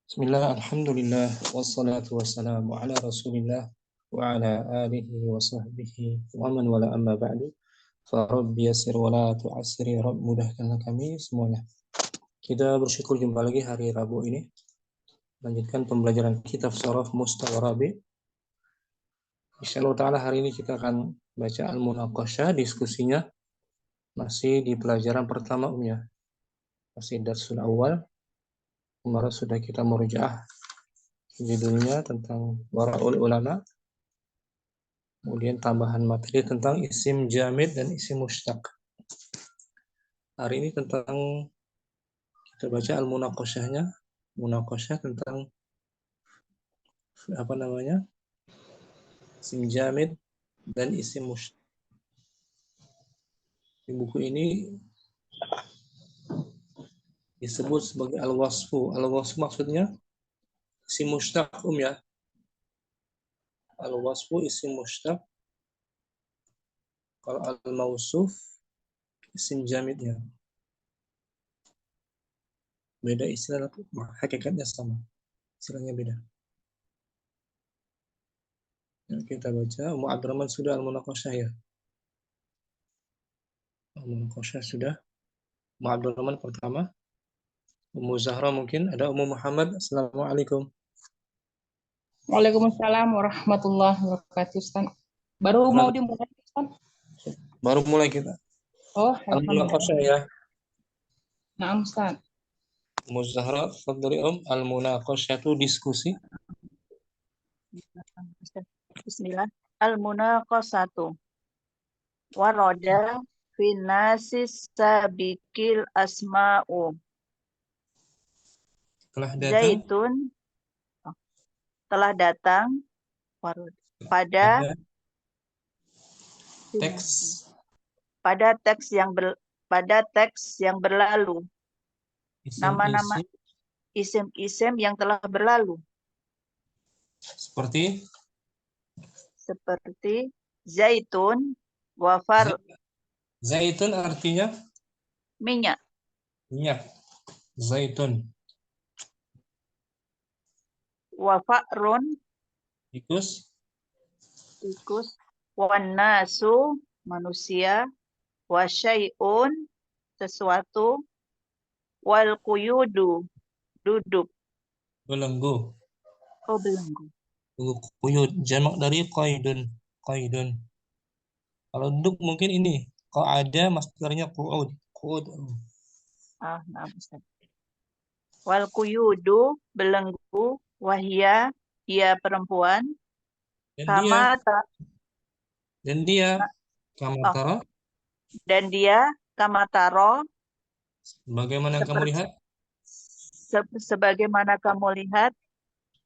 Bismillah, alhamdulillah, wassalatu wassalamu ala rasulillah wa ala alihi wa sahbihi wa man wala amma ba'du. Farabbi yassir wa la tu'assiri, Rabb mudahkanlah kami semuanya. Kita bersyukur jumpa lagi hari Rabu ini. Lanjutkan pembelajaran kitab Sharaf Mustawa Rabi. Insyaallah ta'ala hari ini kita akan baca Al-Munaqashah, diskusinya masih di pelajaran pertama umumnya. Masih darsul awal. Kemarin sudah kita murojaah judulnya tentang wara'ul ulama. Kemudian tambahan materi tentang isim jamid dan isim mushtaq. Hari ini tentang kita baca al-munaqashahnya, munaqashah tentang isim jamid dan isim mushtaq. Di buku ini disebut sebagai al-wasfu. Al-wasfu maksudnya isim mushtaq ya. Al-wasfu isim mushtaq. Kalau al-mausuf isim jamidnya. Beda istilah, hakikatnya sama. Istilahnya beda. Ya, kita baca. Ummu Abdurrahman sudah al-munaqashah ya. Al-munaqashah sudah. Ummu Abdurrahman pertama. Ummu Zahra mungkin. Ada Ummu Muhammad. Assalamualaikum. Waalaikumsalam warahmatullahi wabarakatuh, Ustaz. Baru mau dimulai, Ustaz? Baru mulai kita. Oh, Al-munaqashah ya. Naam, Ustaz. Ummu Zahra, fadhali al-munaqashah itu diskusi. Bismillah. Al-munaqashatu. Warada finasis sabikil asma'u. Telah datang pada teks yang berlalu. Nama-nama isim-isim yang telah berlalu. Seperti zaitun wa far. Zaitun artinya minyak. Zaitun. Wa fa'run tikus. Wan nasu manusia. Wa syai'un sesuatu. Wal quyudu duduk. Belenggu. Oh, belenggu. Quyud jamak dari qaidun. Kalau duduk mungkin ini. Kalau ada masdarnya qu'ud. Nah, Ustaz. Wal quyudu belenggu. Wahia ia perempuan. Dan dia kamataro. Dan dia kamataro. Sebagaimana kamu lihat.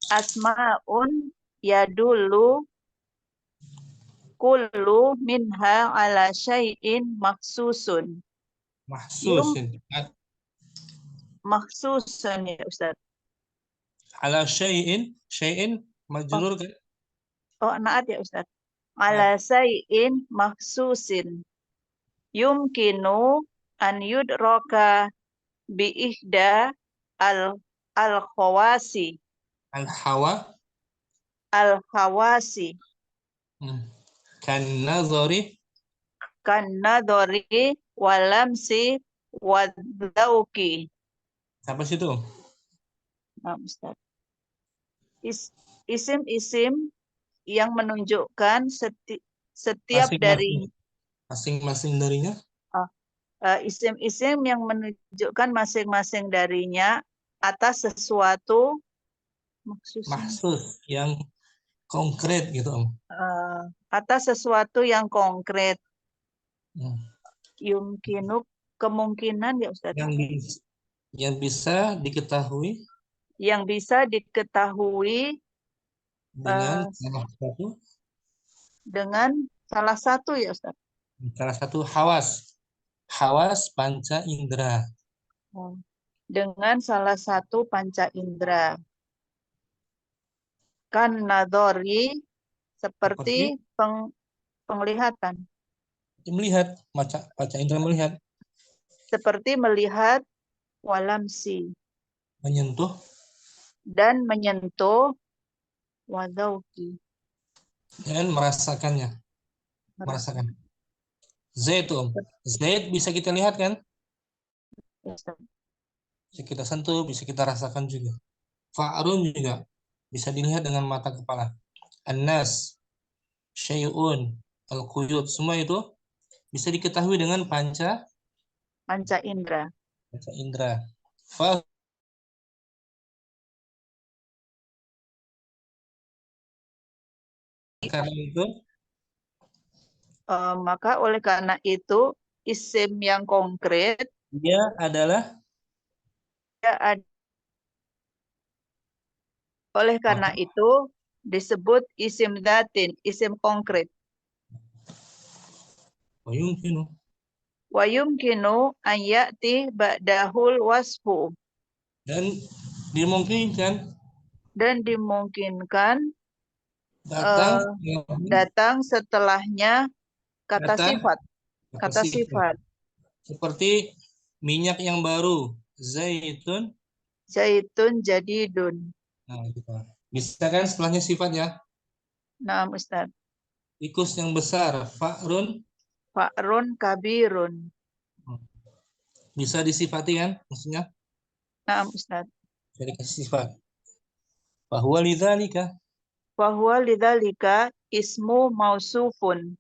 Asma'un yadullu kullu minha ala syai'in maksusun. Maksusun ya Ustaz. Ala syai'in majrur kan? Oh, naat ya Ustaz. Ala syai'in maksusin. Yumkinu an yudroka bi ihda al-khawasi. Al-khawasi. Kan nadhari walamsi wadauki. Sampai situ. Nah, Ustaz. Isim-isim yang menunjukkan setiap dari masing-masing darinya. Isim-isim yang menunjukkan masing-masing darinya atas sesuatu maksus yang konkret gitu Om. Atas sesuatu yang konkret. Yumkinu kemungkinan ya Ustaz. Yang bisa diketahui. Yang bisa diketahui dengan salah satu ya Ustaz. Salah satu hawas panca indera. Dengan salah satu panca indera. Kan nadhori seperti penglihatan. Melihat, panca indera melihat. Seperti melihat walamsi. Menyentuh. dan menyentuh wadauki. Dan merasakannya. Merasakan. Zaid tuh. Zaid bisa kita lihat kan? Bisa kita sentuh, bisa kita rasakan juga. Fa'run juga bisa dilihat dengan mata kepala. An-nas, syai'un, al-quyud, semua itu bisa diketahui dengan panca indera. indera. Fa karena itu Maka oleh karena itu isim yang konkret dia adalah oleh karena maka itu disebut isim datin, isim konkret. yumkinu Wa yumkinu an ya'ti ba'dahul wasfu. dan dimungkinkan Dan dimungkinkan datang datang setelahnya kata kata sifat. Kata sifat. sifat. Seperti minyak yang baru, zaitun. Zaitun jadidun. Nah, gitu. Bisa kan setelahnya sifat ya? Naam Ustaz. Tikus yang besar, fa'run. Fa'run kabirun. Bisa disifati kan? Maksudnya Naam Ustaz. bisa dikasih sifat. Bahwa lidzalika. Fahuwa lidzalika ismu mausufun.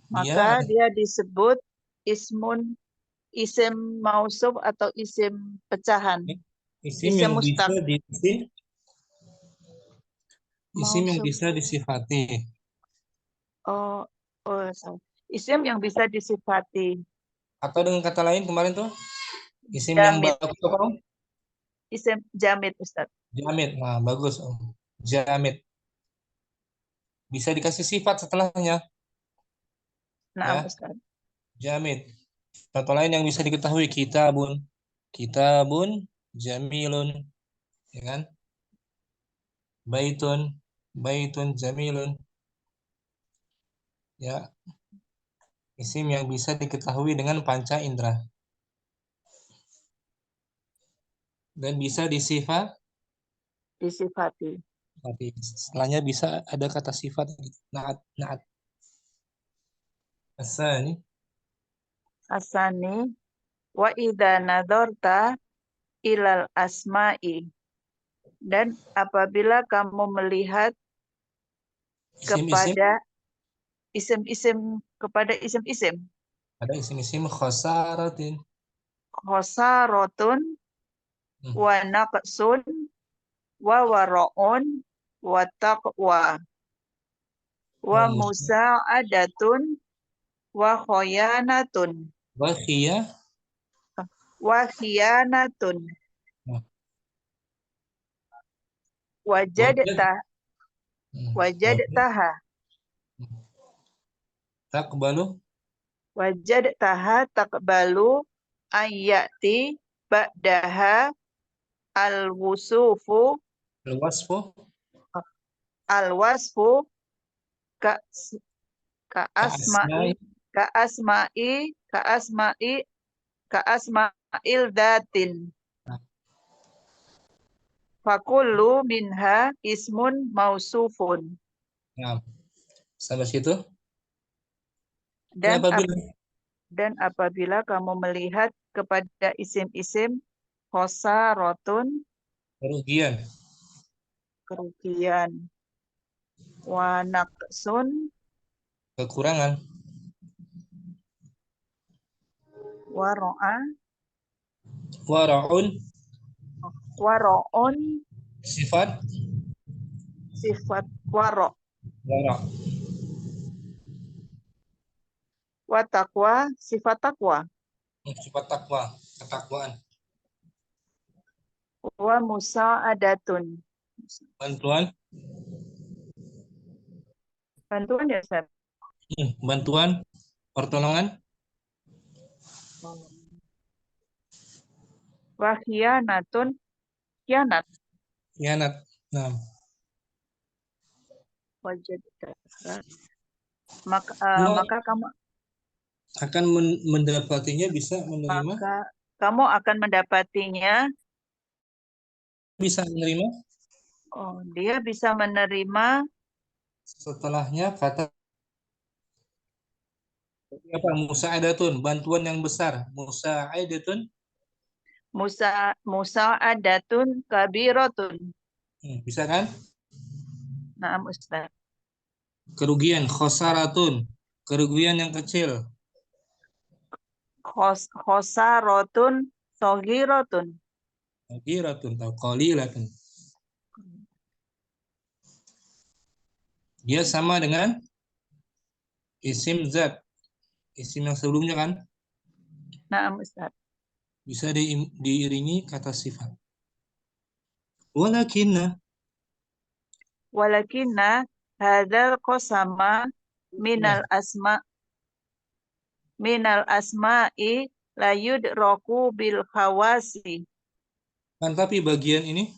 Maka Dia dia disebut isim mausuf atau isim pecahan. isim Isim yang bisa mustaq. isim yang Mausuf. bisa disifati. Oh, sorry. Isim yang bisa disifati. Atau dengan kata lain kemarin tuh isim yang Jamid. bagus apa? Isim jamid Ustaz. Jamid. Nah, bagus. Jamid. Bisa dikasih sifat setelahnya. Naam Ya, Ustaz. jamid. Contoh lain yang bisa diketahui kitabun. Kitabun jamilun. Ya kan? Baitun. Baitun jamilun. Ya, isim yang bisa diketahui dengan panca indera. Dan bisa disifat. Disifati. Tapi setelahnya bisa ada kata sifat. Naat. Naat. Asani. Asani wa idza nadorta ilal asma'i. Dan apabila kamu melihat Isim-isim. kepada isim-isim Ada isim-isim khosaratin. khosarotun wa naqsun wa wara'un wa taqwa wa musa'adatun wa khoyanatun Wakhia. wa khiyanatun Wajad. wajadta Wajad. wajadtaha Takbalu. wajadtaha taqbalu ayyati ba'daha al-wusufu Wasfu. al-wasfu ka ka asma'i Ka'asmai. ka asma'i ka asma'i ka asma'il datin fakullu minha ismun mausufun. Nah, sampai situ. Dan Apabila apabila kamu melihat kepada isim-isim khosarotun kerugian, kerugian wa naqsun kekurangan, wa ro'a waraun, wa ro'un sifat, sifat waro wara, wa taqwa sifat taqwa sifat takwa, ketakwaan, wa musa'adatun bantuan, bantuan ya Ustaz. bantuan, pertolongan, Wa khiyanatun khianat khianat. Nah, wajadtaha maka Allah maka kamu akan mendapatinya bisa menerima maka kamu akan mendapatinya bisa menerima Oh, dia bisa menerima setelahnya kata apa? Musa'adatun, bantuan yang besar. Musa'adatun, musa'adatun kabiratun. bisa kan? Naam Ustaz. Kerugian, khosaratun, kerugian yang kecil. Khosarotun sogiratun. Kabiratun atau qalilatun. Dia sama dengan isim zat. Isim yang sebelumnya kan Naam Ustaz. bisa diiringi kata sifat. Walakinna, Walakinna hadzal qasama minal asma'i la yudraku bil khawasi. kan tapi bagian ini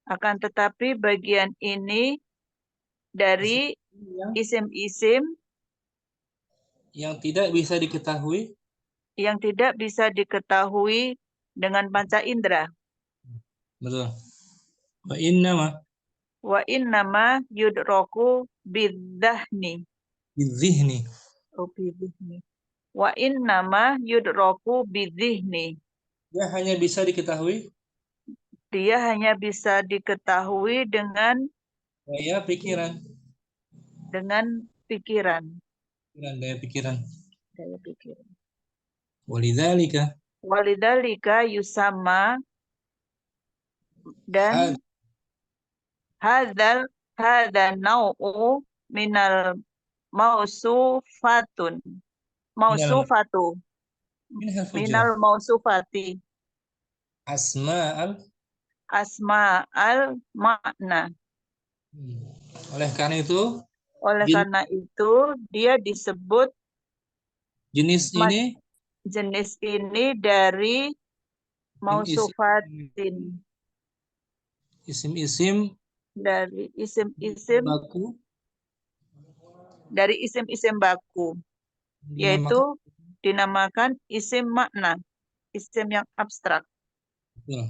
Akan tetapi bagian ini dari yang, isim-isim yang tidak bisa diketahui yang tidak bisa diketahui dengan panca indera. betul. Wa inna ma Wa innama yudraku bidzahni. bizihni. Oh, bidzihni. Wa innama yudraku bidzihni. Dia hanya bisa diketahui Dia hanya bisa diketahui daya pikiran, pikiran. daya pikiran. Daya pikiran. Walidzalika Walidzalika yusama had dan hadza nau'u minal mausufatun. minal Mausufatu. minal fujah Minal mausufati. asma'al. Asma al makna. Oleh karena itu Oleh karena itu dia disebut jenis ini jenis ini dari isim-isim mausufatin, isim-isim dari isim-isim baku baku, yaitu dinamakan dinamakan isim makna, isim yang abstrak. betul.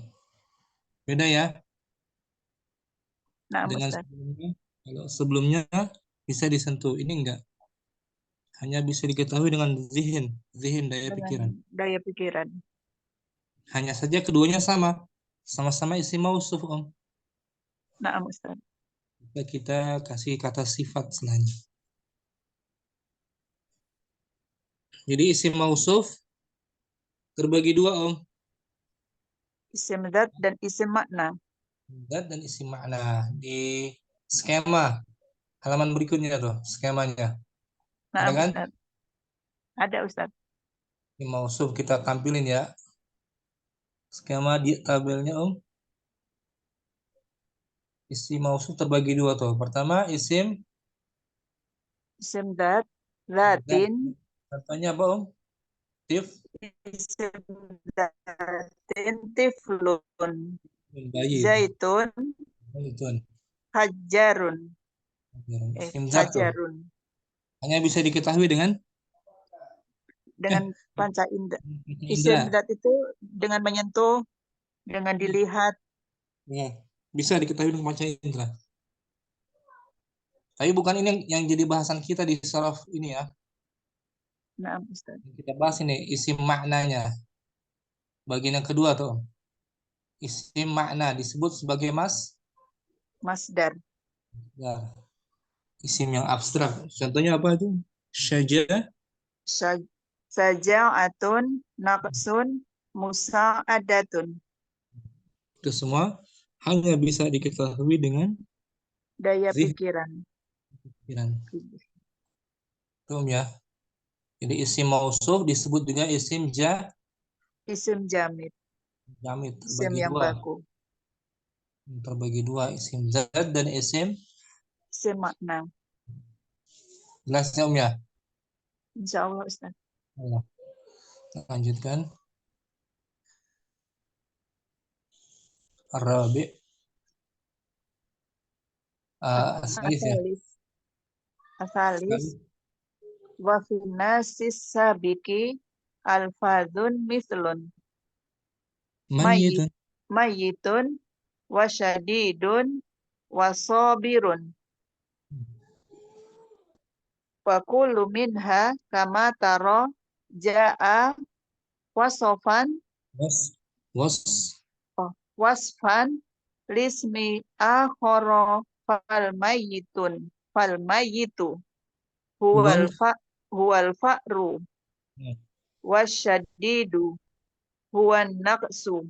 Beda ya Nah, dengan Ustaz. sebelumnya. Kalau sebelumnya bisa disentuh, ini enggak. Hanya bisa diketahui dengan zihin daya Dengan pikiran. daya pikiran. Hanya saja keduanya sama-sama isim mausuf, Om. Nah, Ustaz. Kita kasih kata sifat selanjutnya. Jadi isim mausuf terbagi dua, Om. Isim zat dan isim makna. Zat dan isim makna. Di skema halaman berikutnya tuh, skemanya. Ada Nah, kan? Ustaz. Ada, Ustaz. Isim mausuf kita tampilin ya. Skema di tabelnya, Om. Isim mausuf terbagi dua tuh. Pertama isim Isim zat, zat. zatin, Contohnya apa, Om? Tif, isim zatin, tiflun, bayi itu. zaitun, Itu. hajarun. Isim zat tuh. Hajarun. Hanya bisa diketahui dengan Dengan panca indera. Isim indra. zat itu dengan menyentuh, dengan dilihat. Ya, bisa diketahui dengan panca indra. Tapi bukan ini yang jadi bahasan kita di saraf ini ya. Nah, Ustaz. Kita bahas ini isim maknanya. Bagian yang kedua tuh. Isim makna disebut sebagai Masdar. ya, isim yang abstrak. Contohnya apa itu? Syaja, Saja'atun, naqsun, musa'adatun. itu semua hanya bisa diketahui dengan Daya zihn pikiran. pikiran. Itu ya. Jadi isim mausuf disebut juga isim Isim jamid. jamid Isim terbagi yang dua. baku. Terbagi dua isim zat dan isim Isim makna. jelasnya ya. Insya Allah, Ustaz. Nah, lanjutkan. Arabi asalis ya. Asalis. Asalis. Asalis. Wa finasis sabiki alfadun mislun. Mayyitun. Mayyitun wasyadidun, wasobirun. Fakulu minha kama taro ja'a wasofan Was. wasfan lismi akhoro falmayitu Bukan. huwal fa'ru wasyadidu huwan naqsu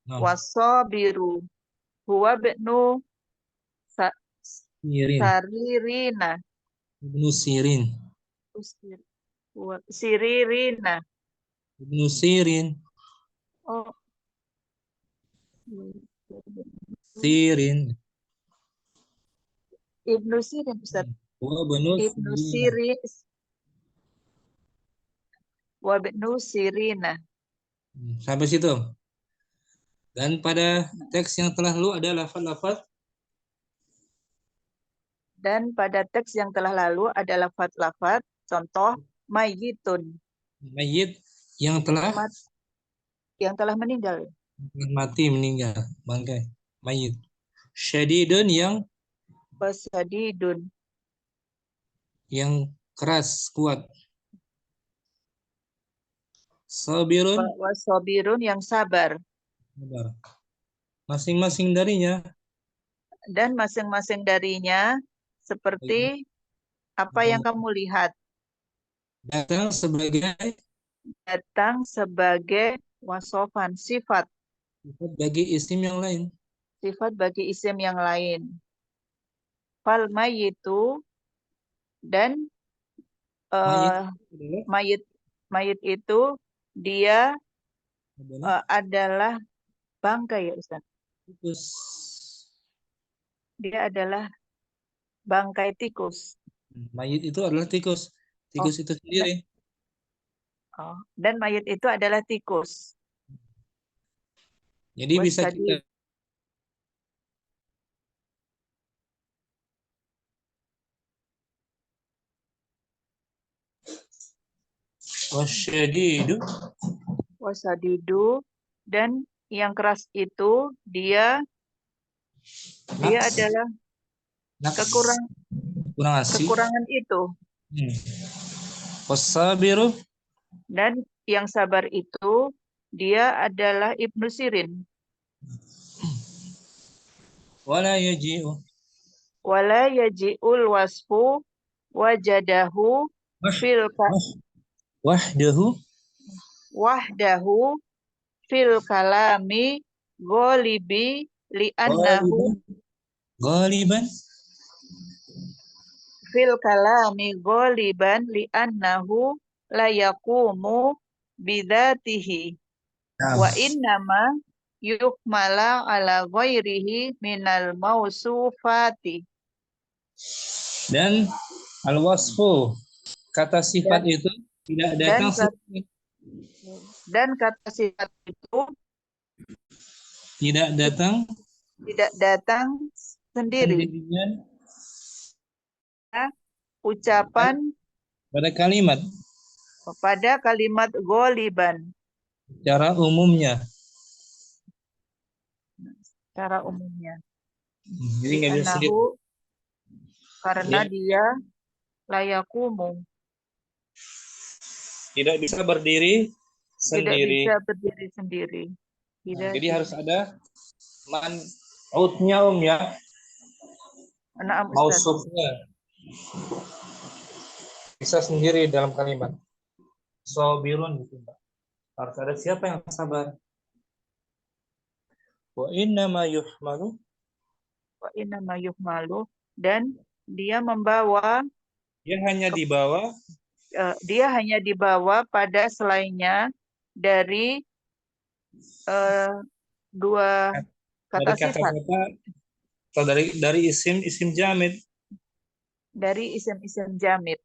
Nah, wasabiru huwa ibnu Sirin. saririna Ibnu Sirin. siririna. Ibnu Sirin. Oh, Sirin. Ibnu Sirin, Ustaz. Wa ibnu Ibnu Sirin. Sirina. Sampai situ. Dan pada teks yang telah lalu ada lafaz-lafaz. Dan pada teks yang telah lalu ada lafaz-lafaz, contoh mayyitun, Mayit yang telah meninggal. mati, meninggal, bangkai. Mayit. Syadidun Wasadidun, yang keras, kuat. Sabirun. wasobirun yang sabar. Sabar. Masing-masing darinya Dan masing-masing darinya seperti apa yang kamu lihat. datang sebagai wasofan, sifat bagi isim yang lain. bagi isim yang lain. Fal mayitu, dan mayit itu dia adalah bangkai, ya Ustaz. Tikus. Dia adalah bangkai tikus. Mayit itu adalah tikus. Tikus itu sendiri. Dan mayit itu adalah tikus. Jadi bisa kita wasadidu, dan yang keras itu dia adalah kekurangan itu. Wasabiru, Dan yang sabar itu dia adalah Ibnu Sirin. wala yaji'u wasfu wajadahu wahdahu fil kalami ghalibi li'annahu ghaliban fil kalami ghaliban li'annahu la yaqumu bidzatihi wa innama yukmala ala ghairihi minal mausufati. Dan al-wasfu, kata sifat itu tidak datang dan kata sifat itu tidak datang sendiri. Ucapan pada kalimat ghaliban secara umumnya. Jadi nggak bisa sendiri. Karena dia layakumu, tidak bisa berdiri sendiri. Jadi harus ada man'utnya ya. Mausufnya. Bisa sendiri dalam kalimat. Sabirun gitu, Mbak. Harus ada siapa yang sabar. Wa innama yuhmalu, dan dia hanya dibawa pada selainnya dari dua kata sifat, atau dari isim jamid. Dari isim-isim jamid.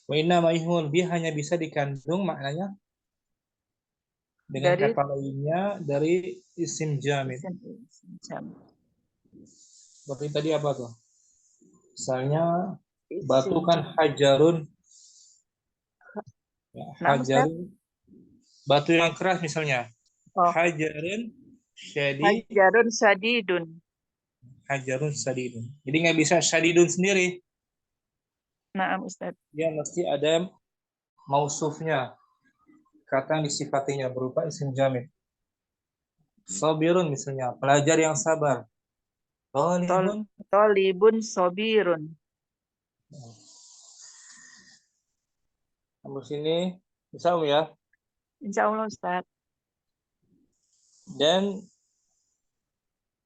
Wa innama yuhmalu, dia hanya bisa dikandung maknanya dengan kata lainnya dari isim jamid. Berarti tadi apa tuh? Misalnya batu kan hajarun. Ya, hajarun. Batu yang keras misalnya. Hajarun Hajarun sadidun. Hajarun sadidun. Jadi nggak bisa sadidun sendiri. Naam Ustaz. Dia mesti ada mausufnya. Kata yang disifatinya berupa isim jamid. Sabirun misalnya, pelajar yang sabar. Talibun. Tolibun sobirun. Sampai sini bisa ya. Insya Allah Ustaz. Dan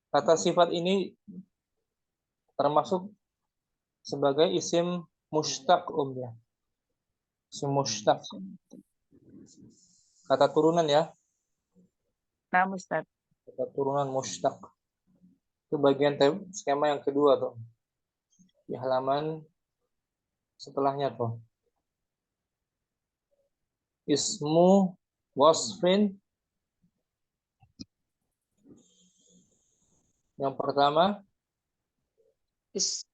kata sifat ini termasuk sebagai isim mushtaq ya. Isim mushtaq. Kata turunan ya. Naam Ustaz. Kata turunan mushtaq. Itu bagian skema yang kedua tuh. Di halaman setelahnya tuh. Ismu wasfin. Yang pertama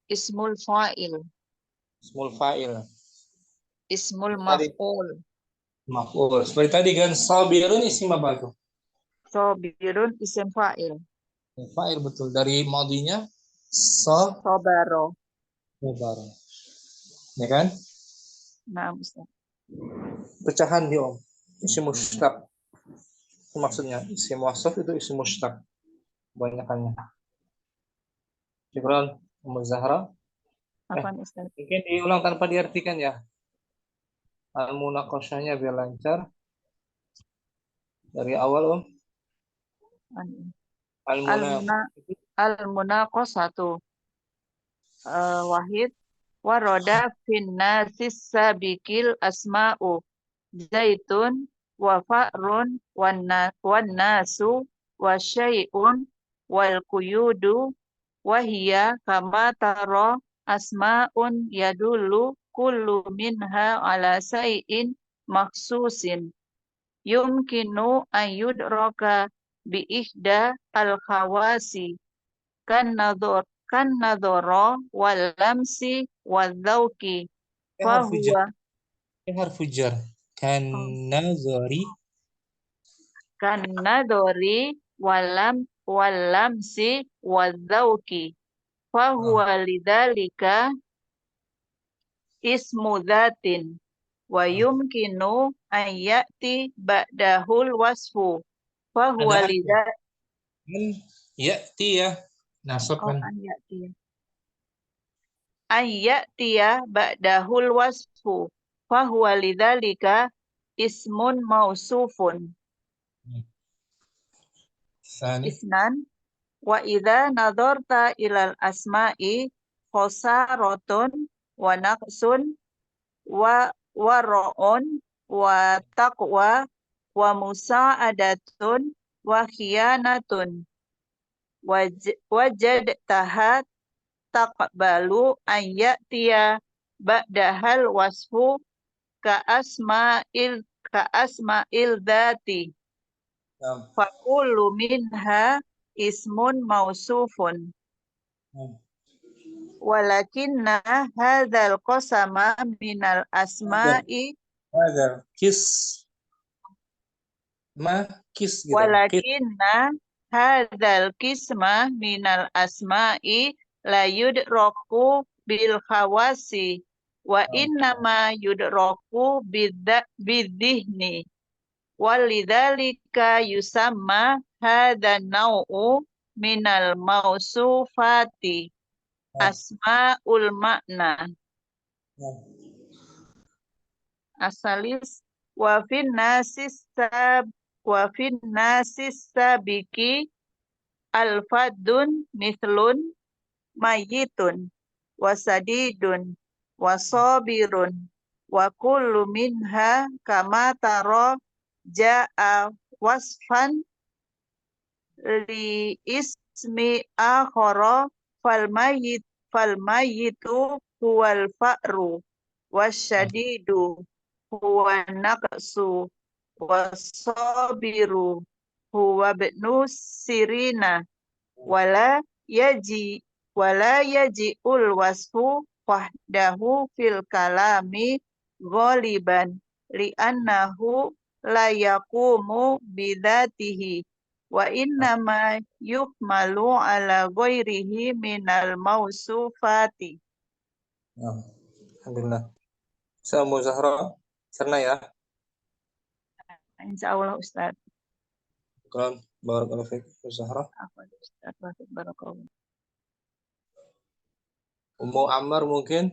Ismul fa'il. ismul fa'il. Ismul Tadi maf'ul. maf'ul. Seperti tadi kan sabirun isim apa tuh? Sobirun isim fa'il. Fa'il betul. Dari madinya Sobaro. sabar. Ya kan? Naam Ustaz. Pecahan dia Om. Isim mushtaq. Itu maksudnya isim wasf itu isim mushtaq. Banyakannya. Syukran Ummu Zahra. Apa Ustaz? Mungkin diulang tanpa diartikan ya. Al-munaqashahnya biar lancar. Dari awal Om. Al-munaqashatu. Wahid. Waroda finnasis sabikil asma'u. Zaitun wa fa'run wan nasu wa syai'un wal quyudu wa hiya kama tara asma'un yadullu kullu minha ala syai'in maksusin yumkinu an yudraka bi ihda al khawasi kan nadhara wal lamsi wal dhauqi fa huwa Harfu jar. Kan nazari. kan nadhari walamsi wadzauki fa huwa lidzalika ismu dzatin wa yumkinu an ya'ti ba'dahul wasfu fa huwa Ada lidzalika ya'ti ya. Nasab kan. an ya'tiya ba'dahul wasfu fa huwa lidzalika ismun mausufun. Isnan wa idza nadharta ilal asma'i khosaratun wa naqsun wa wara'un wa taqwa wa musa'adatun wa khiyanatun wajadtaha taqbalu an ya'tiya ba'dahal wasfu ka asma'il dhati fa kullu minha ismun mausufun walakinna hadzal qasama minal asma'i Ada kis gitu. walakinna hadzal qisma minal asma'i la yudraku bil khawasi wa innama yudraku bidzihni walidzalika yusamma hadza nau'u minal mausufati asmaul makna. Asalis wa fin nasis sabiki alfadun mithlun mayitun wasadidun wasabirun wa kullu minha kama tara ja'a wasfan li ismi akhara fal mayitu huwal fa'ru wasyadidu huwa naqsu wasabiru huwa ibnu sirina wala yaji'ul wasfu wahdahu fil kalami ghaliban li'annahu la yaqumu bidzatihi Wa innama yuhmalu ala ghairihi minal mausufati. Nah, alhamdulillah. Sama Zahra, cerna ya. Insya Allah Ustaz. Kan, barakallahu fiik Zahra. Apa Ustaz? Barakallahu. Ummu Ammar mungkin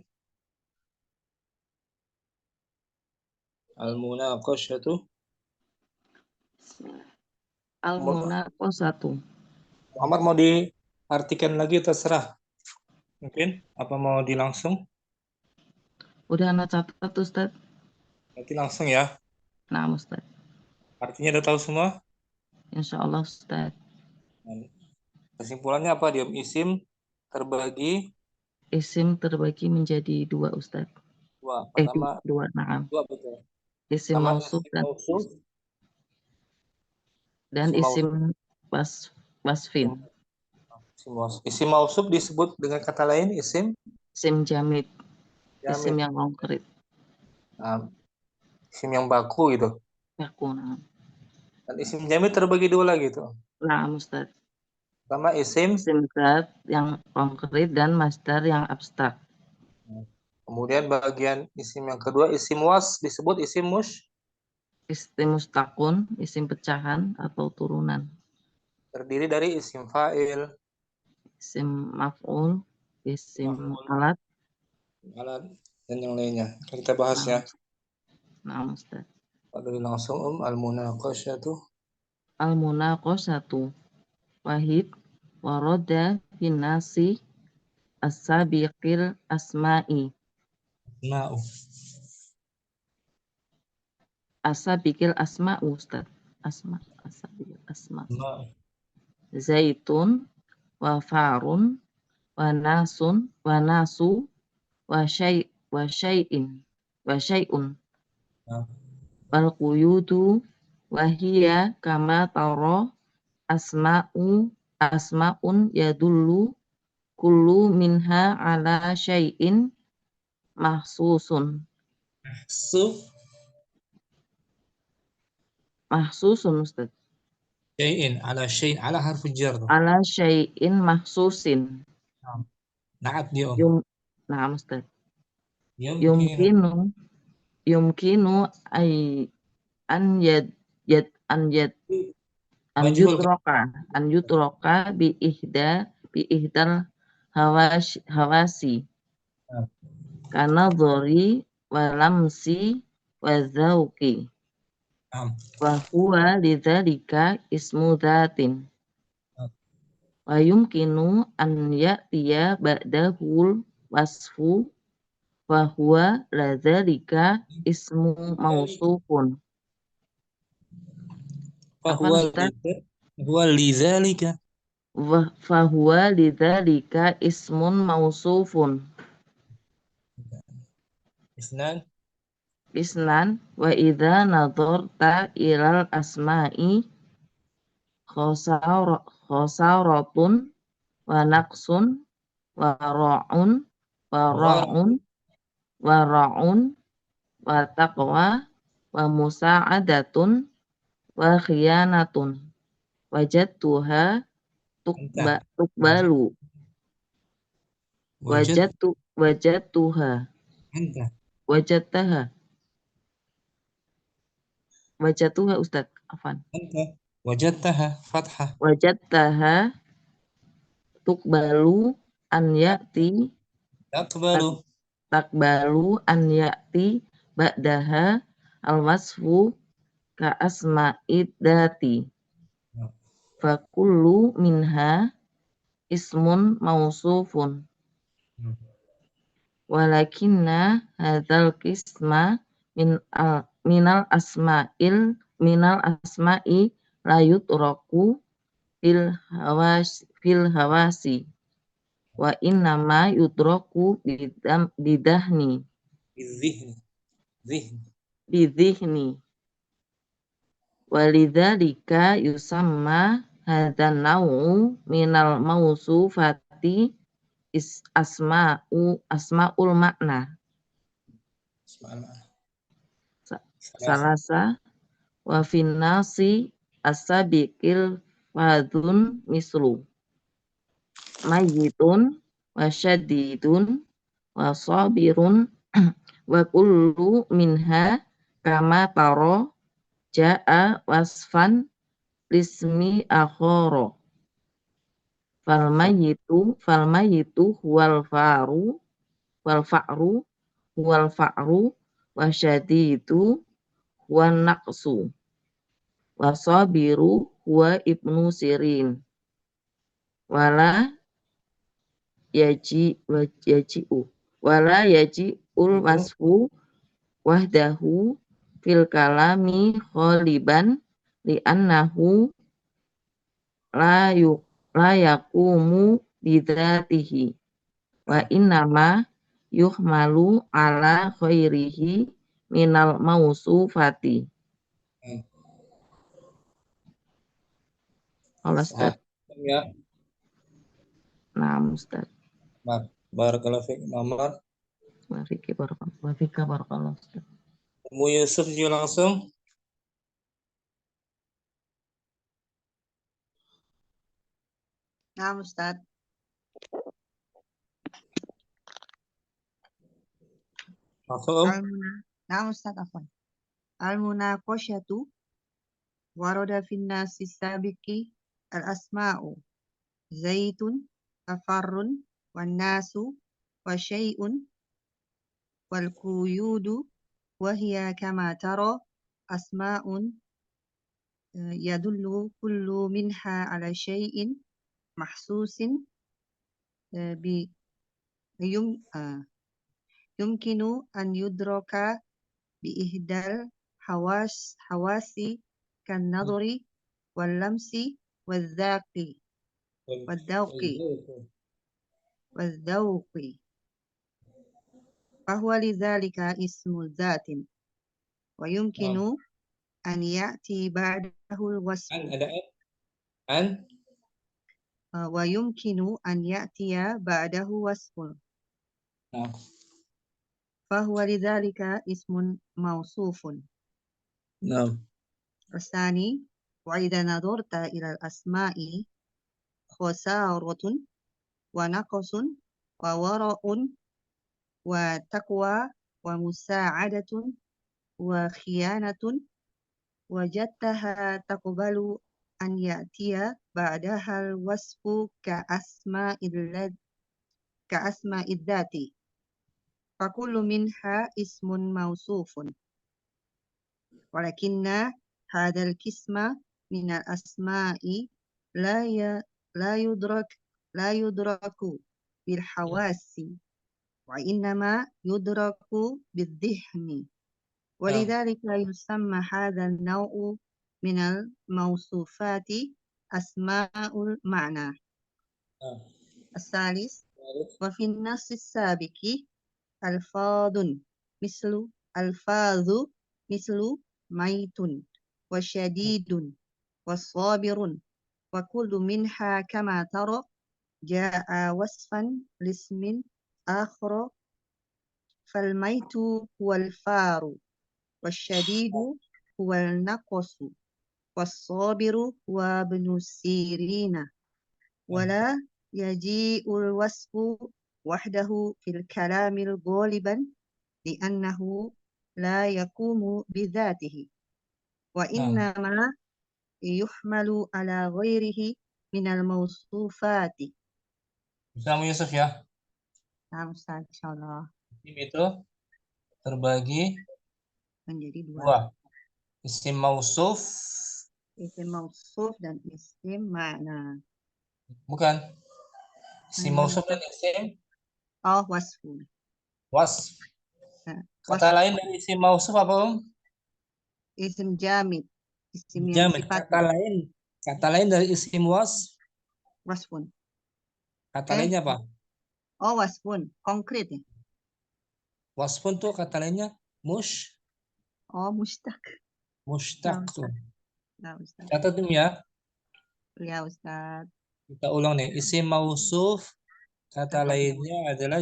al-munaqashatu. Al-munaqashatu. Muhammad mau diartikan lagi terserah. Mungkin apa mau dilangsung? Udah anak catat Ustaz. Nanti langsung ya. Nah Ustaz. Artinya udah tahu semua? Insya Allah Ustaz. Kesimpulannya apa? Diam isim terbagi Isim terbagi menjadi dua Ustaz. dua. Pertama, Dua, naam. dua betul. Isim Pertama mausuf isim mausuf dan isim wasfin. Isim mausuf disebut dengan kata lain isim Isim jamid. Isim jamid. yang konkret. Isim yang baku gitu. Baku, naam. Dan isim jamid terbagi dua lagi tuh. Naam Ustaz. Pertama isim Zat yang konkret dan masdar yang abstrak. Kemudian bagian isim yang kedua isim was disebut isim Isim mustakun, isim pecahan atau turunan. terdiri dari isim fa'il, Isim maf'ul, isim maf'ul, alat. alat, dan yang lainnya. Kita bahas ya. Nah, Ustaz. Pada langsung al-munaqashatu. Al-munaqashatu wahid waroda finasi as-sabiqil asma'i. Na'u. As-sabiqil asma'u Ustaz. As-sabiqil asma'. Na'u. Zaitun wa farun wa nasun wa nasu wa syai'un Nah, wal quyudu wa hiya kama tara asma'un yadullu kullu minha ala syai'in mahsusun Ustaz. syai'in ala harfu jar. Ala syai'in mahsusin. Na'at dia Nah Ustaz. Yumkinu. Yumkinu an yutroka bi ihdal hawasi karena dhori walamsi wazauki wa huwa lidzalika ismu dhatin wa yumkinu an ya'tiya ba'dahul wasfu wa huwa ladzalika ismu mausufun. Huwa lidzalika. Fa huwa lidzalika ismun mausufun. Isnan wa idza nadharta ilal asma'i khosaratun wa naqsun wa ra'un wa taqwa wa musa'adatun wa khiyanatun wajadtuha tukbalu wajadtaha Ustaz afan wajadtaha tukbalu an ya'ti takbalu an ya'ti ba'daha al-wasfu ka asma'id dati fa kullu minha ismun mausufun walakinna hadzal qisma minal asma'i la yutraku fil hawasi wa innama yutraku bidhihni walidzalika yusamma hadzal naw'u minal mausufati asma'ul makna salasa wa finnasi as-sabiqil fadun mislu mayyitun wa syadidun wa sabirun wa kullu minha kama taro ja'a wasfan lismi akhara falmayitu wal fa'ru wa syadidu wan naqsu wa sabiru huwa ibnu sirin wala yaji'ul wasfu wahdahu fil kalami kholiban li'annahu la yaqumu bidzatihi wa innama yuhmalu ala khairihi minal mausufati. Allah Ustaz. Ya. Nah, Ustaz. Barakallahu fiik, Muhammad. Barakallahu Ustaz. Ummu Yusuf juga langsung. Nah, Ustaz. Langsung. Nah, Ustaz, afwan. Al-munaqashatu warada finna sisabiki al-asma'u zaitun tafarrun wan nasu wa syai'un wal quyudu wa hiya kama tara asma'un yadullu kullu minha ala syai'in mahsusin bi yumkinu an yudraka bi ihdal hawasi kan nadri wal lamsi wal dhauqi fahuwa lidzalika ismu dzatin wa yumkinu an ya'ti ba'dahu al-wasf wa yumkinu an ya'tiya ba'dahu wasfun fahuwa lidzalika ismun mawsufun. Asani wa idza nadharta ila al-asma'i khasaratun wa naqsun wa wara'un wa taqwa wa musa'adatun wa khiyanatun wajadtaha taqbalu an ya'tiya ba'daha al-wasfu ka asma'id dhati fakullu minha ismun mausufun walakinna hadzal qisma min al-asma'i la yudraku bil hawasi wa innama yudraku bidh-dhihni walidhalika yusamma hadzal naw'u min al-mawsufati asma'ul ma'na. As-salis wa fi an-nass as-sabiqi alfadhu mislu maitun wa syadidun wa sabirun wa kullu minha kama tara ja'a wasfan lismin akhra fal maitu huwal faru wasyadidu huwal naqsu was-sabiru huwa ibnu sirina wala yaji'ul wasfu wahdahu fil kalamil ghaliban li'annahu la yaqumu bidzatihi wa innama yuhmalu ala ghairihi minal mawsufati. Bisa Yusuf ya? Nah, Ustaz, insyaallah. Isim itu terbagi Menjadi dua. Isim mausuf. Isim mausuf dan isim ma'na. Bukan. Isim mausuf dan isim Wasfun. wasf. Kata Wasf. lain dari isim mausuf apa, Om? Isim jamid. Isim yang Jamid. sifat. Kata lain dari isim wasf. Wasfun. Kata lainnya apa? Wasfun. Konkret ya? Wasfun tuh kata lainnya mushtaq. Mushtaq tuh. Nah, Ustaz. Catat dulu ya. Ya, Ustaz. Kita ulang nih. Isim mausuf kata lainnya adalah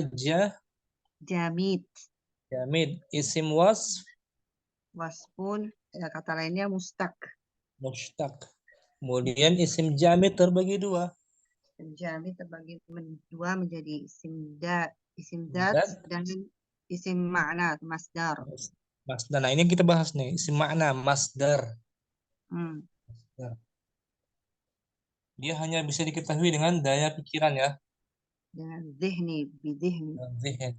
jamid. Isim wasf. Wasfun kata lainnya mushtaq. Kemudian isim jamid terbagi dua. Jamid terbagi dua menjadi isim dat Dat, dan isim makna masdar. masdar. Nah, ini yang kita bahas nih, isim makna masdar. Hmm. Dia hanya bisa diketahui dengan daya pikiran ya. Dengan zihni, bidihni, Zihin.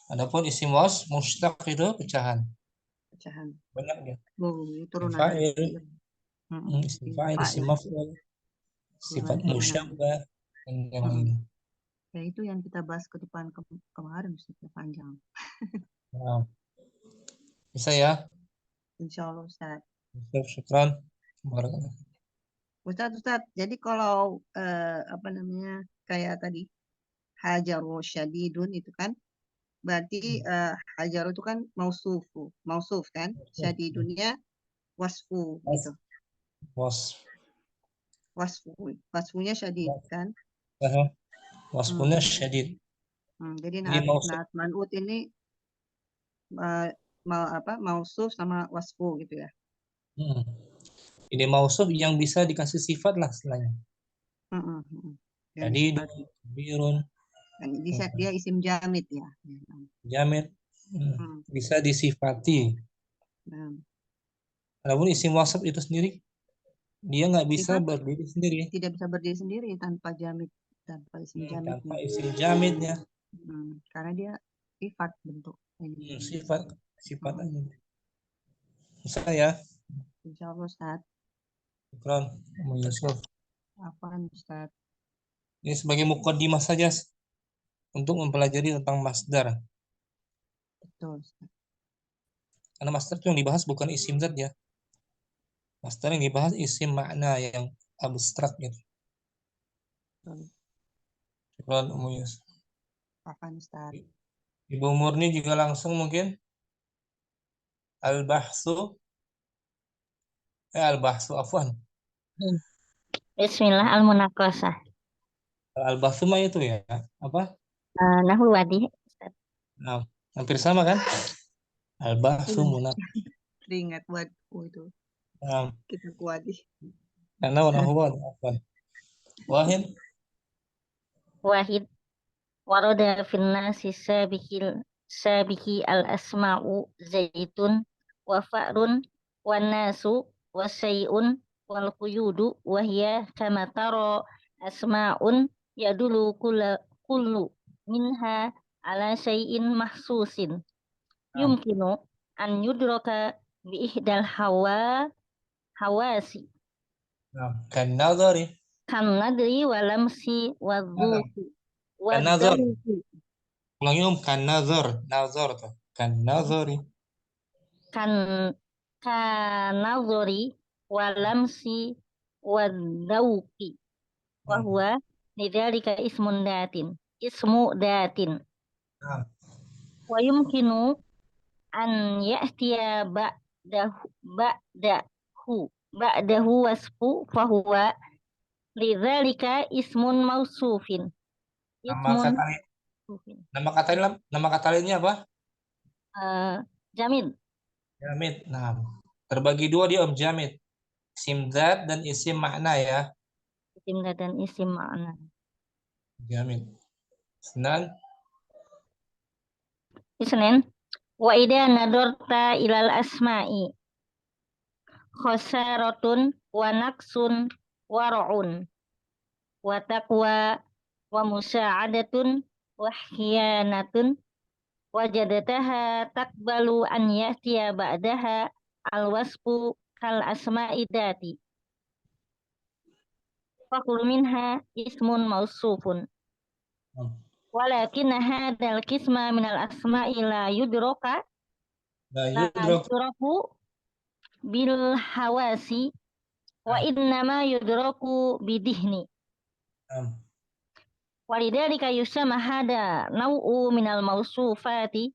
Adapun isim was mushtaq itu pecahan. pecahan. Banyak dia. Ini Isim turunan dari fa'il, fi'il. isim fa'il, isim maf'ul, sifat Turunan. musyabbah, dan yang Mm-mm. lain. Ya itu yang kita bahas ke depan kemarin Ustaz, panjang. Nah, bisa ya. Insya Allah Ustaz. Syukran. Barakallah. Ustaz, jadi kalau kayak tadi hajaru syadidun itu kan berarti hajaru itu kan mausuf kan, syadidunnya wasfu gitu. Was, Wasfunya syadid kan. wasfunya Hmm. syadid. Jadi Jadi naat man'ut ini mausuf sama wasfu gitu ya. Ini mausuf yang bisa dikasih sifat lah istilahnya. Dan Jadi disifati. birun, Dan dia isim jamid ya. jamid, bisa disifati. Adapun isim wasf itu sendiri dia nggak bisa Sifat berdiri sendiri. tidak bisa berdiri sendiri tanpa jamid, tanpa isim jamidnya. Tanpa isim jamidnya. Karena dia sifat bentuk. Sifat aja. Bisa ya. Insya Allah Ustaz. Syukran, Yusuf. Apaan Ustaz? Ini sebagai mukaddimah saja untuk mempelajari tentang masdar. Betul Ustaz. Karena masdar itu yang dibahas bukan isim zat ya. Masdar yang dibahas isim makna yang abstrak gitu. Syukran, Yusuf. Apaan Ustaz? Ibu Murni juga langsung mungkin al-bahsu afwan. Bismillah al-munaqasah. Al-bahsu mah itu ya. Apa? Nahwu wadi. Nah, hampir sama kan? Al-bahsu munaqasah. Teringat wadku itu. Nah, Kita kuadi. karena nahwu afwan. Wahid. Warada finnasi sabiki al-asma'u zaitun wa fa'run wa nasu wa syai'un wal quyudu wa hiya kama tara asma'un yadulu kullu minha ala syai'in mahsusin yumkinu an yudraka bi ihdal hawasi Kan nazari. kan nadri wa lamsi wa dhuki wa Kan nazar. dhauki Ulangi kan nazar tuh. Kan nazari. kan nazori walamsi wadauki wa huwa lidzalika ismu datin wa yumkinu an ya'tiya ba'dahu wasfu fa huwa lidzalika ismun mausufin Nama kata lainnya apa? Jamid. Jamid. Nah, terbagi dua dia jamid. Isim zat dan isim makna ya. Isim zat dan isim makna. Jamid. Isnin. Wa idza nadarta ilal asma'i khasaratun wa naqsun wa ra'un wa taqwa wa musa'adatun wa khiyanatun wajadataha takbalu an ya'tiya ba'daha al-wasfu kal asma'i dati fakul minha ismun mausufun walakin hadal kisma minal asma'i la yudraku bil hawasi wa innama yudraku bidihni walidhalika yusamma hada naw'u minal mausufati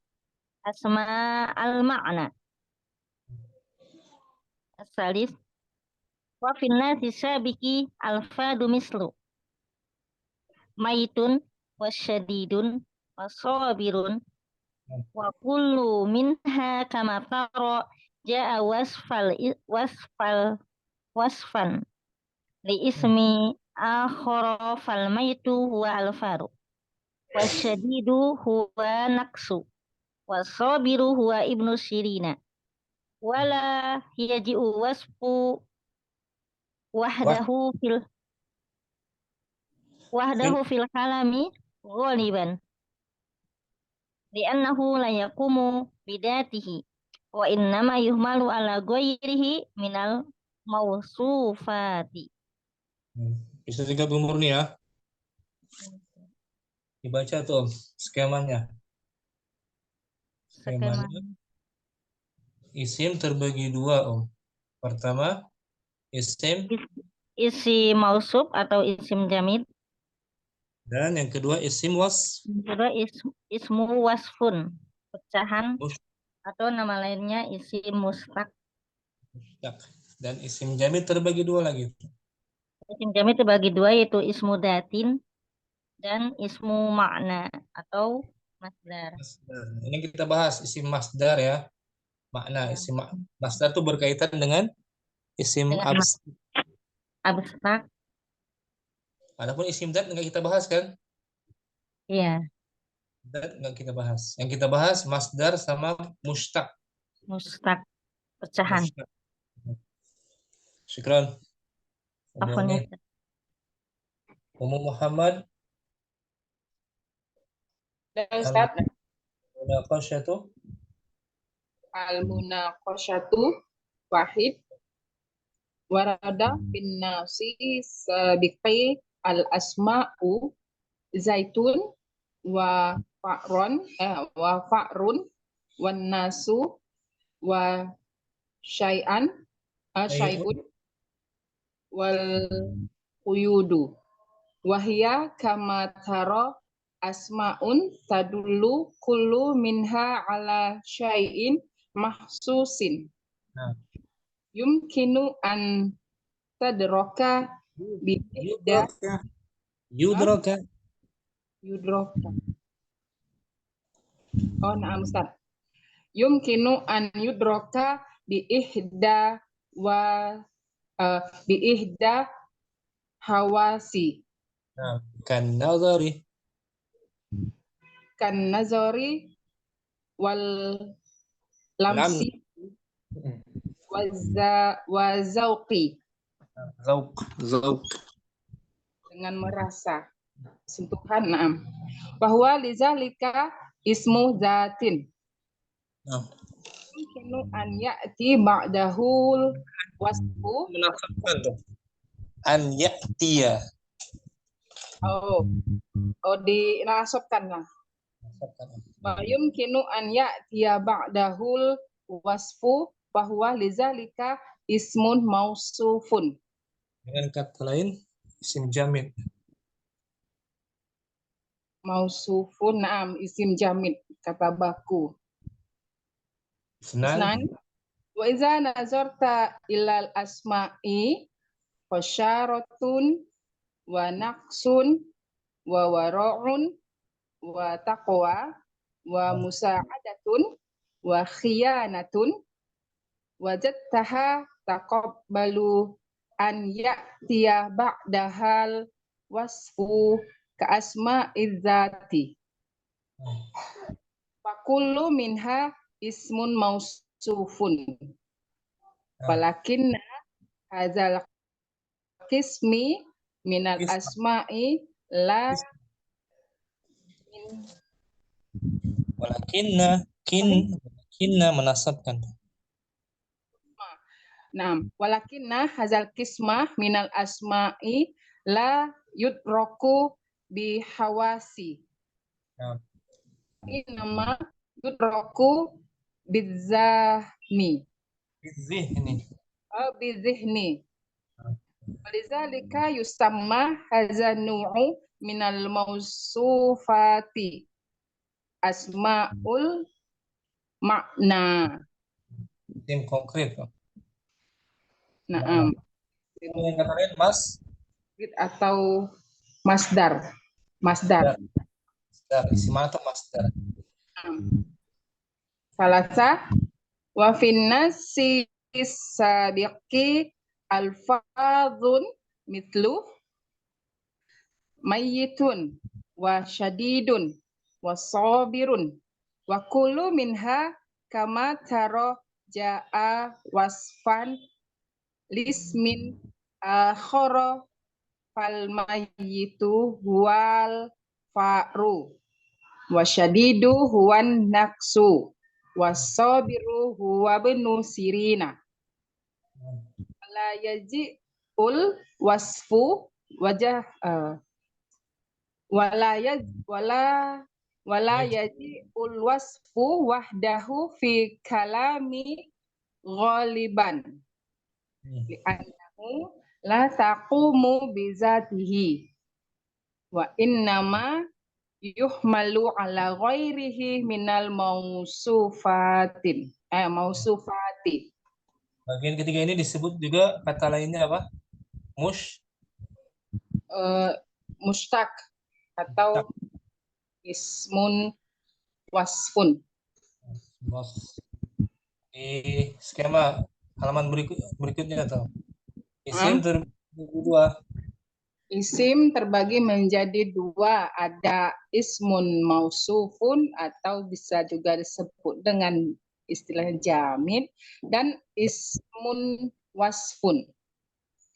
asma al ma'na as-salis wa finnasi sabiki alfadu mislu maitun wasyadidun wasabirun wa kullu minha kama tara ja'a wasfal wasfan li ismi akhara fal maitu huwa al-faru wasyadidu huwa naqsu wasabiru huwa ibnu sirina wala yaji'u wasfu wahdahu fil kalami ghaliban li'annahu la yaqumu bidatihi wa innama yuhmalu ala ghairihi minal mausufati. Bisa 30 murni ya. Dibaca tuh skemanya. Skema Isim terbagi dua, Om. Pertama, isim, isim mausuf atau isim jamid. dan yang kedua isim Kedua ismu wasfun, pecahan atau nama lainnya isim mustaq. dan isim jamid terbagi dua lagi. Isim jamid terbagi dua yaitu ismu datin dan ismu makna atau masdar. Ini kita bahas isim masdar ya. Makna Ya. isim masdar itu berkaitan dengan isim Dengan abstrak. Adapun isim dat nggak kita bahas kan? Iya, Dat nggak kita bahas. Yang kita bahas masdar sama mustaq. mustaq, pecahan. Syukran. Afwan ya. Umum Muhammad. Ustaz, Munaqasyatu. al-munaqasyatu wahid warada bin nasi sabiqi al-asma'u zaitun wa fa'run wan nasu wa syai'un wal quyudu wahya kama tara asma'un tadullu kullu minha ala syai'in mahsusin. Nah. Yumkinu an tadraka bihda Yudraka. yudroka. Oh, na'am Ustaz. Yumkinu an yudroka biihda hawasi. Nah, kan nazari. Kan nazari wal lamsi wa zauqi. Zauq. Dengan merasa. Sentuhan, na'am. Bahwa lizalika ismu zatin. Mungkinu an ya'ti ba'dahul wasfu. Menafsirkan tuh. An ya'tiya. Oh, dinasabkan lah. Yumkinu an ya'tiya ba'dahul wasfu bahwa lizalika ismun mausufun. Dengan kata lain, isim jamid. Mausufun, na'am, isim jamid, kata baku. Isnan. Wa iza nazarta ilal asma'i fasyaratun wa naqsun wa wara'un wa taqwa wa musa'adatun wa khiyanatun wajadtaha taqabbalu an ya'tiya ba'dahal wasfu ka asma'iz zati. Fakullu minha ismun mausufun. Walakinna hadzal qismi minal asma'i la Walakinna menasabkan. Nah, walakinna hadzal qisma minal asma'i la yudraku bihawasi. Innama yudraku bizahmi. Bizihni. Walizalika yusamma hadzal nu'u minal mausufati asma'ul makna. Tim konkret. Naam. Yang kata lain Atau masdar. Masdar. Isim atau masdar. Salasa wa finnasi sabiqi alfadhun mitlu mayyitun wa syadidun wa sabirun wa kullu minha kama taro jaa wasfan lismin akhara fal mayyitu huwal faru wa syadidu huwan naksu wasabiru huwa benu sirina la yaji'ul wasfu wajah wala yaji'ul wasfu wahdahu fi kalami ghaliban li'annahu la taqumu bizatihi wa innama yuhmalu ala ghairihi minal mausufati. Bagian ketiga ini disebut juga kata lainnya apa? Mustaq atau ismun wasfun. Di skema halaman berikutnya atau isim terbagi dua. Isim terbagi menjadi dua, ada ismun mausufun atau bisa juga disebut dengan istilah jamid dan ismun wasfun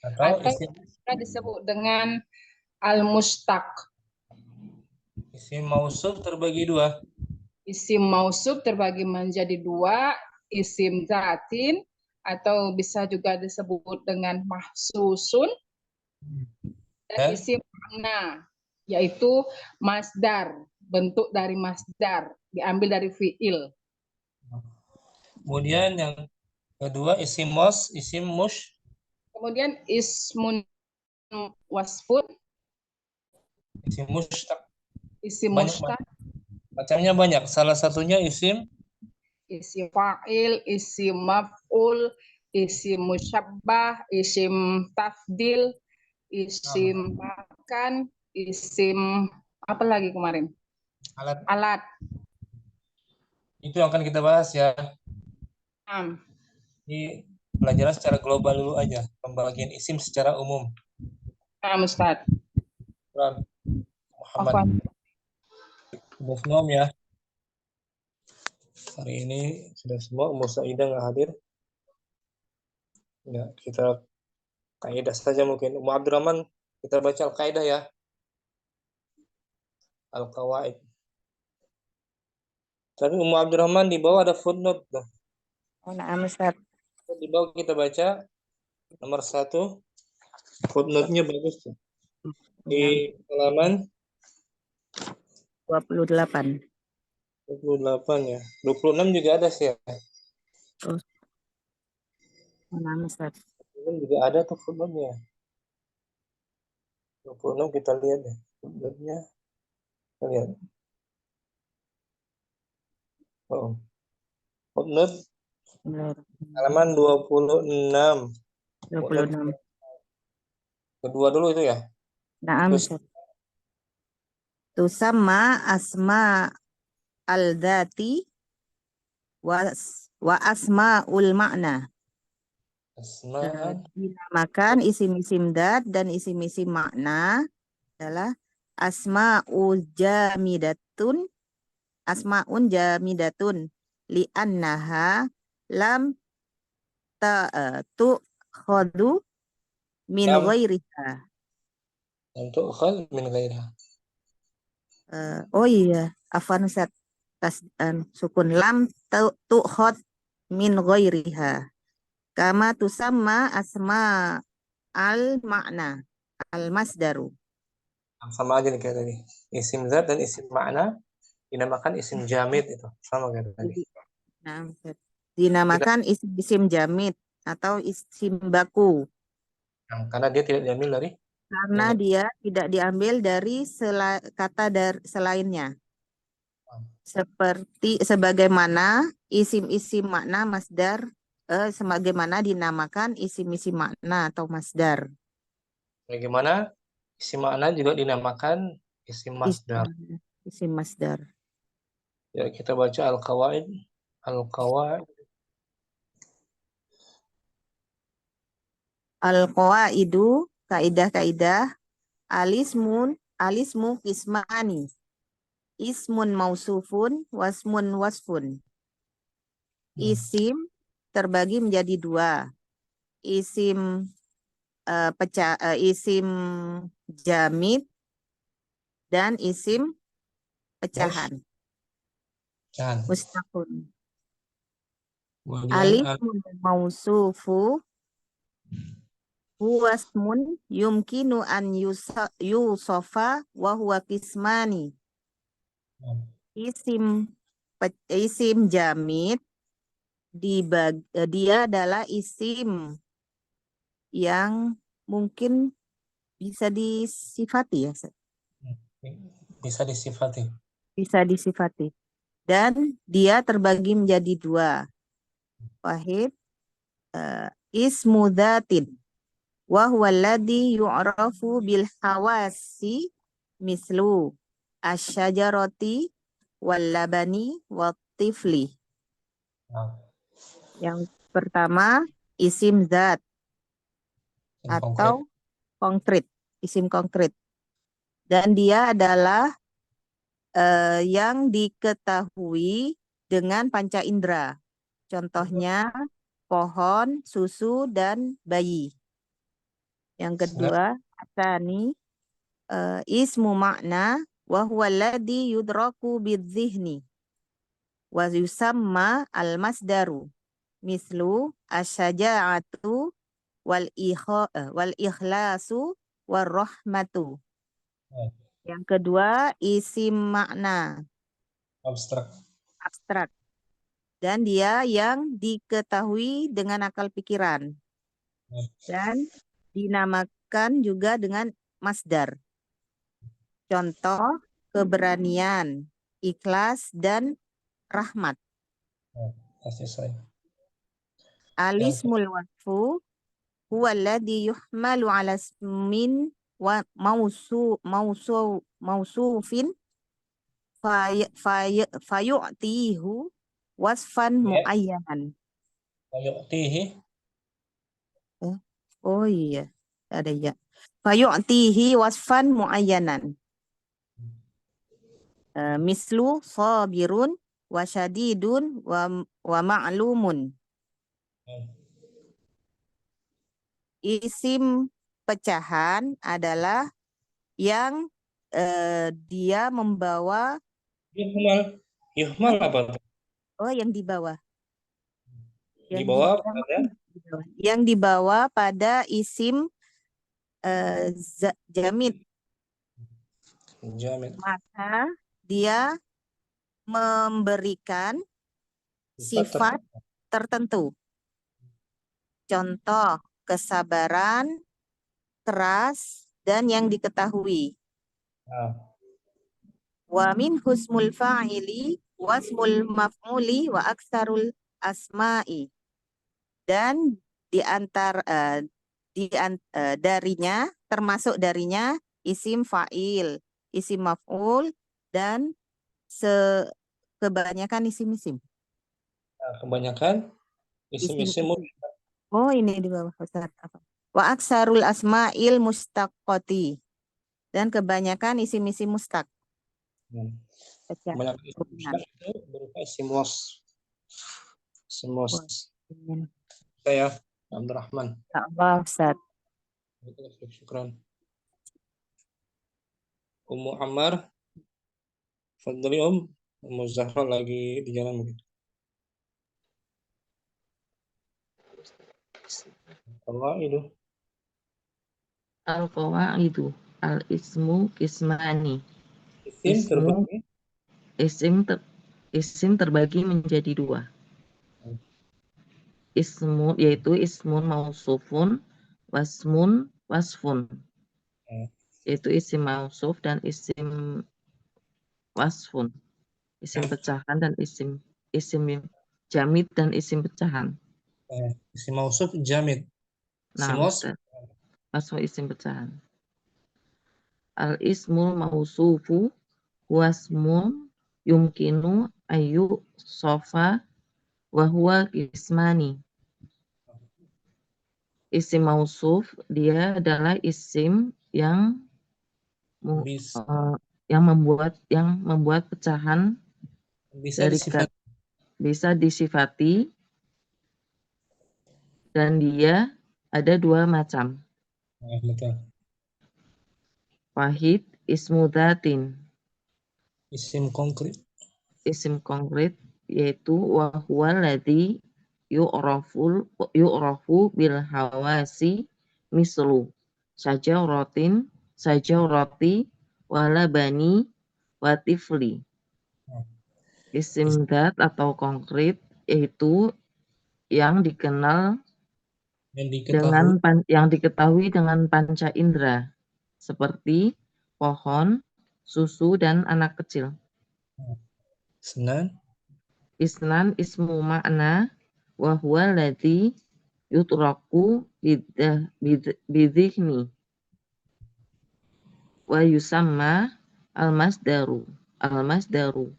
Atau atau isim bisa disebut dengan al-mustaq. isim mausuf terbagi dua. Isim mausuf terbagi menjadi dua, isim zatin atau bisa juga disebut dengan mahsusun dan isim makna, yaitu masdar, bentuk dari masdar, diambil dari fi'il. Kemudian yang kedua isim mush. Kemudian ismun wasfun, Isim mushtaq. isim Banyak mustaq, macamnya banyak. Salah satunya isim isim fa'il, isim maf'ul, isim musyabbah, isim tafdil, isim makan, isim apa lagi kemarin? Alat. Itu yang akan kita bahas ya. Ini pelajaran secara global dulu aja. Pembagian isim secara umum. Ustaz. Muhammad. Sudah semua ya. Hari ini sudah semua. Umur Saidah nggak hadir. Ya, kita kaidah saja mungkin. Ummu Abdurrahman, kita baca al-kaidah ya. Al-qawaid. Tapi Ummu Abdurrahman di bawah ada footnote tuh. Oh, na'am Ustaz. Di bawah kita baca nomor 1. Footnote-nya bagus tuh. Di halaman 28. 28 ya. 26 juga ada sih ya. Oh, na'am Ustaz. Ini juga ada tuh footnote-nya. 26 kita lihat deh. Footnote-nya. Kita lihat. Oh. Footnote halaman 26. 26. Kedua dulu itu ya. Na'am Terus Ustaz. Tusamma asma al-dhati wa asma'ul ma'na. asma Dinamakan isim-isim dat dan isim-isim makna adalah asma'ul jamidatun, asma'un jamidatun li'annaha lam tu'khadu min lam ghairiha. untuk khal min ghairiha. Oh iya, afwan Ustaz. Sukun lam tu'khad min ghairiha. Kama tusamma asma al makna al masdaru. Sama aja nih kayak tadi. Isim zat dan isim makna dinamakan isim jamid itu. Sama kayak tadi. Nah, dinamakan isim jamid atau isim baku Karena dia tidak diambil dari karena dia tidak diambil dari kata selainnya. Seperti sebagaimana isim-isim makna masdar sebagaimana dinamakan isim-isim makna atau masdar. Bagaimana isim makna juga dinamakan isim masdar. Isim masdar. Ya, kita baca al-qawaid. Al-qawaid. Al-qawaidu, kaidah-kaidah. Alismu kismani. Ismun mausufun, wasmun wasfun. Isim terbagi menjadi dua. Isim isim jamid dan isim pecahan. Pecahan. Mustaqun. Kemudian Alismun mausufu huwa ismun yumkinu an yusofa wa huwa kismani. Isim jamid dia adalah isim yang mungkin bisa disifati ya. bisa disifati. Bisa disifati. Dan dia terbagi menjadi dua. Wahid ismu dzatin wa huwa alladhi yu'rafu bil hawasi mislu asyajarati wal labani wat tifli. Yang pertama isim zat atau konkret, isim konkret. Dan dia adalah yang diketahui dengan panca indera. Contohnya pohon, susu, dan bayi. Yang kedua, asani ismu makna wa huwa alladhi yudraku bidzihni wa yusamma al-masdaru mislu asyaja'atu wal ikhlasu war rahmatu. Yang kedua, isim makna abstrak. Dan dia yang diketahui dengan akal pikiran. Dan dinamakan juga dengan masdar. Contoh, keberanian, ikhlas, dan rahmat. Alismul wasfu huwa alladhi yuhmalu ala ismin wa mausufin fayu'tihu wasfan muayyanan. Fayu'tihi. Oh iya, ada ya. Fayu'tihi wasfan muayyanan. Mislu sabirun wa syadidun wa ma'lumun. Isim pecahan adalah yang dia membawa Yuhmal apa tuh? Oh, yang di bawah. Yang di bawah pada isim jamid. Maka dia memberikan sifat tertentu. Contoh, kesabaran, keras, dan yang diketahui. Wa min husmul fa'ili wasmul maf'uli wa aksarul asma'i. Dan darinya, termasuk darinya isim fa'il, isim maf'ul, dan kebanyakan isim-isim. Kebanyakan isim-isim. Oh, ini di bawah Ustaz. Wa aksarul asma'il mustaqqati. Dan kebanyakan isim-isim mustaq. Kebanyakan isim mustaq itu berupa isim was. Saya Abdurrahman. Allah, Ustaz. Syukran. Ummu Ammar. Fadli Ummu Zahra lagi di jalan mungkin. Al-qawaidu al-ismu kismani. Isim terbagi menjadi dua. Ismu yaitu ismun mausufun, wasmun wasfun. Yaitu isim mausuf dan isim wasfun. Isim pecahan dan isim jamid dan isim pecahan. Isim mausuf jamid. Wasfu isim pecahan. Al-ismul mausufu wasmun yumkinu ayu sofa wa huwa ismani. isim mausuf, dia adalah isim yang Bisa, membuat pecahan bisa dari disifat. bisa disifati, dan dia ada dua macam. Nah, betul. Wahid ismu dzatin, Isim konkret. isim konkret, yaitu wa huwa alladzi yu'rafu bil hawasi mislu sajaratin wala bani wa tifli. Nah, Isim dzat atau konkret yaitu yang dikenal yang diketahui dengan panca indera, seperti pohon, susu, dan anak kecil. Senan, Isnan ismu makna wa huwa alladzi yutraku bidhihni wa yusamma al-masdaru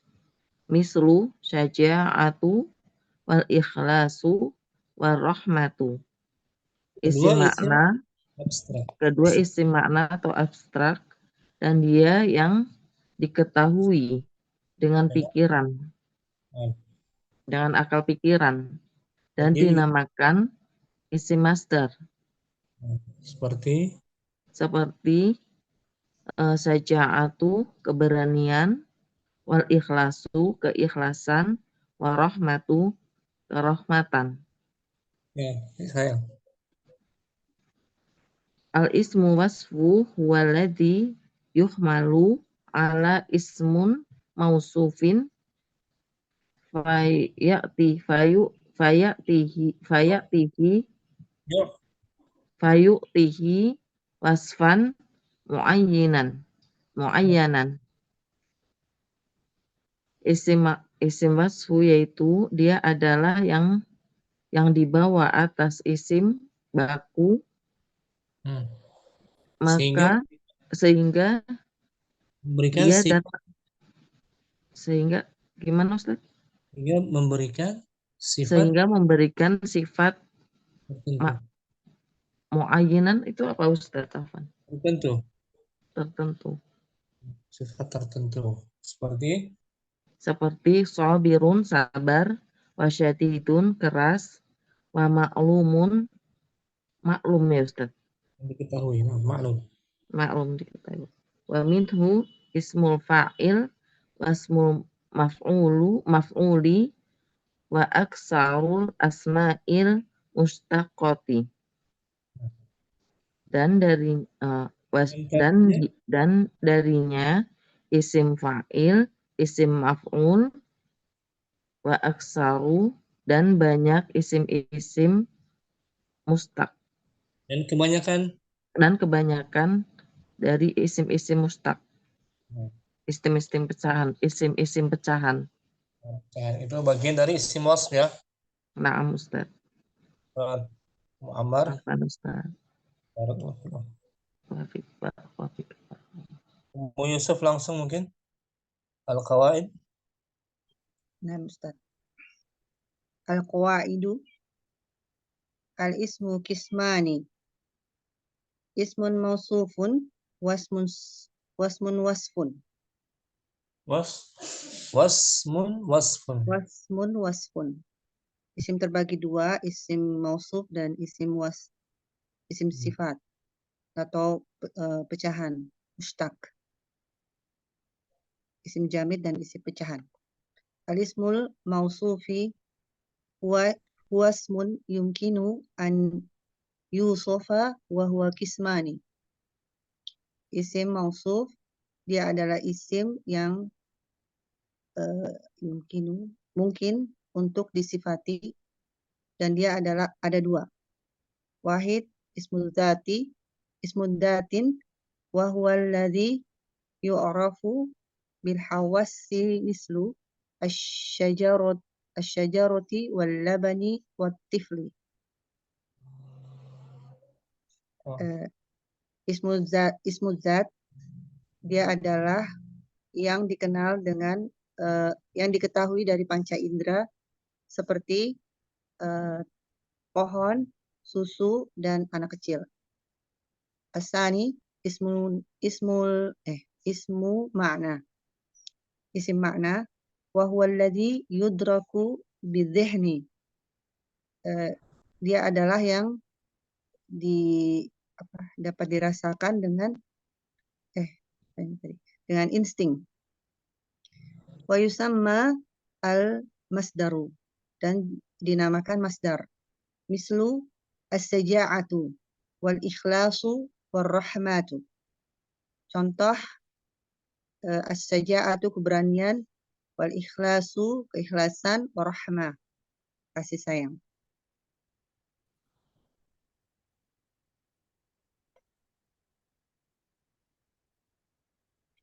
mislu syaja'atu wal ikhlasu wal rahmatu. kedua Isim isim makna, abstrak. kedua isim makna atau abstrak, dan dia yang diketahui dengan pikiran, Nah, dengan akal pikiran, dan jadi, dinamakan isim masdar, seperti seperti saja'atu keberanian, wal ikhlasu keikhlasan, wa rahmatu kerahmatan. ya, saya. Al ismu wasfu huwa alladzi yuhmalu ala ismun mausufin Yuk, fayu'tihi wasfan muayyanan. Isim wasfu yaitu dia adalah yang dibawa atas isim baku, sehingga maka sehingga memberikan dia sifat, dapat sehingga gimana Ustaz? Sehingga memberikan sifat tertentu. muayyanan itu apa Ustaz Afan? Tertentu. Sifat tertentu. Seperti sabirun sabar, wasyadidun keras, wa ma'lumun maklum ya Ustaz. Diketahui, maklum. Maklum diketahui. Wa minhu ismul fa'il wasmul maf'uli wa aksarul asma'il mustaqoti. Dan darinya isim fa'il, isim maf'ul, wa aksaru, dan banyak isim-isim mustaq, Dan kebanyakan dari isim-isim mustaq, isim-isim pecahan. itu bagian dari isim wasf ya. Na'am Ustaz. Mu'ammar. Afan Ustaz. Barakallahu. Wafik. Ummu Yusuf langsung mungkin. Al-Qawaid. Nah, Ustaz. Al-Qawaidu al-ismu kismani. Ismun mausufun wasmun wasfun. Wasmun wasfun. Isim terbagi dua, isim mausuf dan isim sifat atau pecahan, mustaq. Isim jamid dan isim pecahan. Al-ismul mausufi huwa ismun yumkinu an yusofa wa huwa kismani. Isim mausuf dia adalah isim yang mungkin untuk disifati, dan dia ada dua. Wahid ismul datin wa huwa alladhi yu'rafu bil hawassi mislu asyajarati wal labani wat tifli. Ismul zat dia adalah yang dikenal dengan yang diketahui dari panca indera, seperti pohon, susu, dan anak kecil. Asani ismu makna. Isim makna. Wa huwa alladhi yudraku bidhihni. Dia adalah yang dapat dirasakan dengan insting. Wa yusamma al-masdaru, dan dinamakan masdar. Mislu as-saja'atu wal ikhlasu wal rahmatu. Contoh as-saja'atu keberanian, wal ikhlasu keikhlasan, wal rahmah kasih sayang.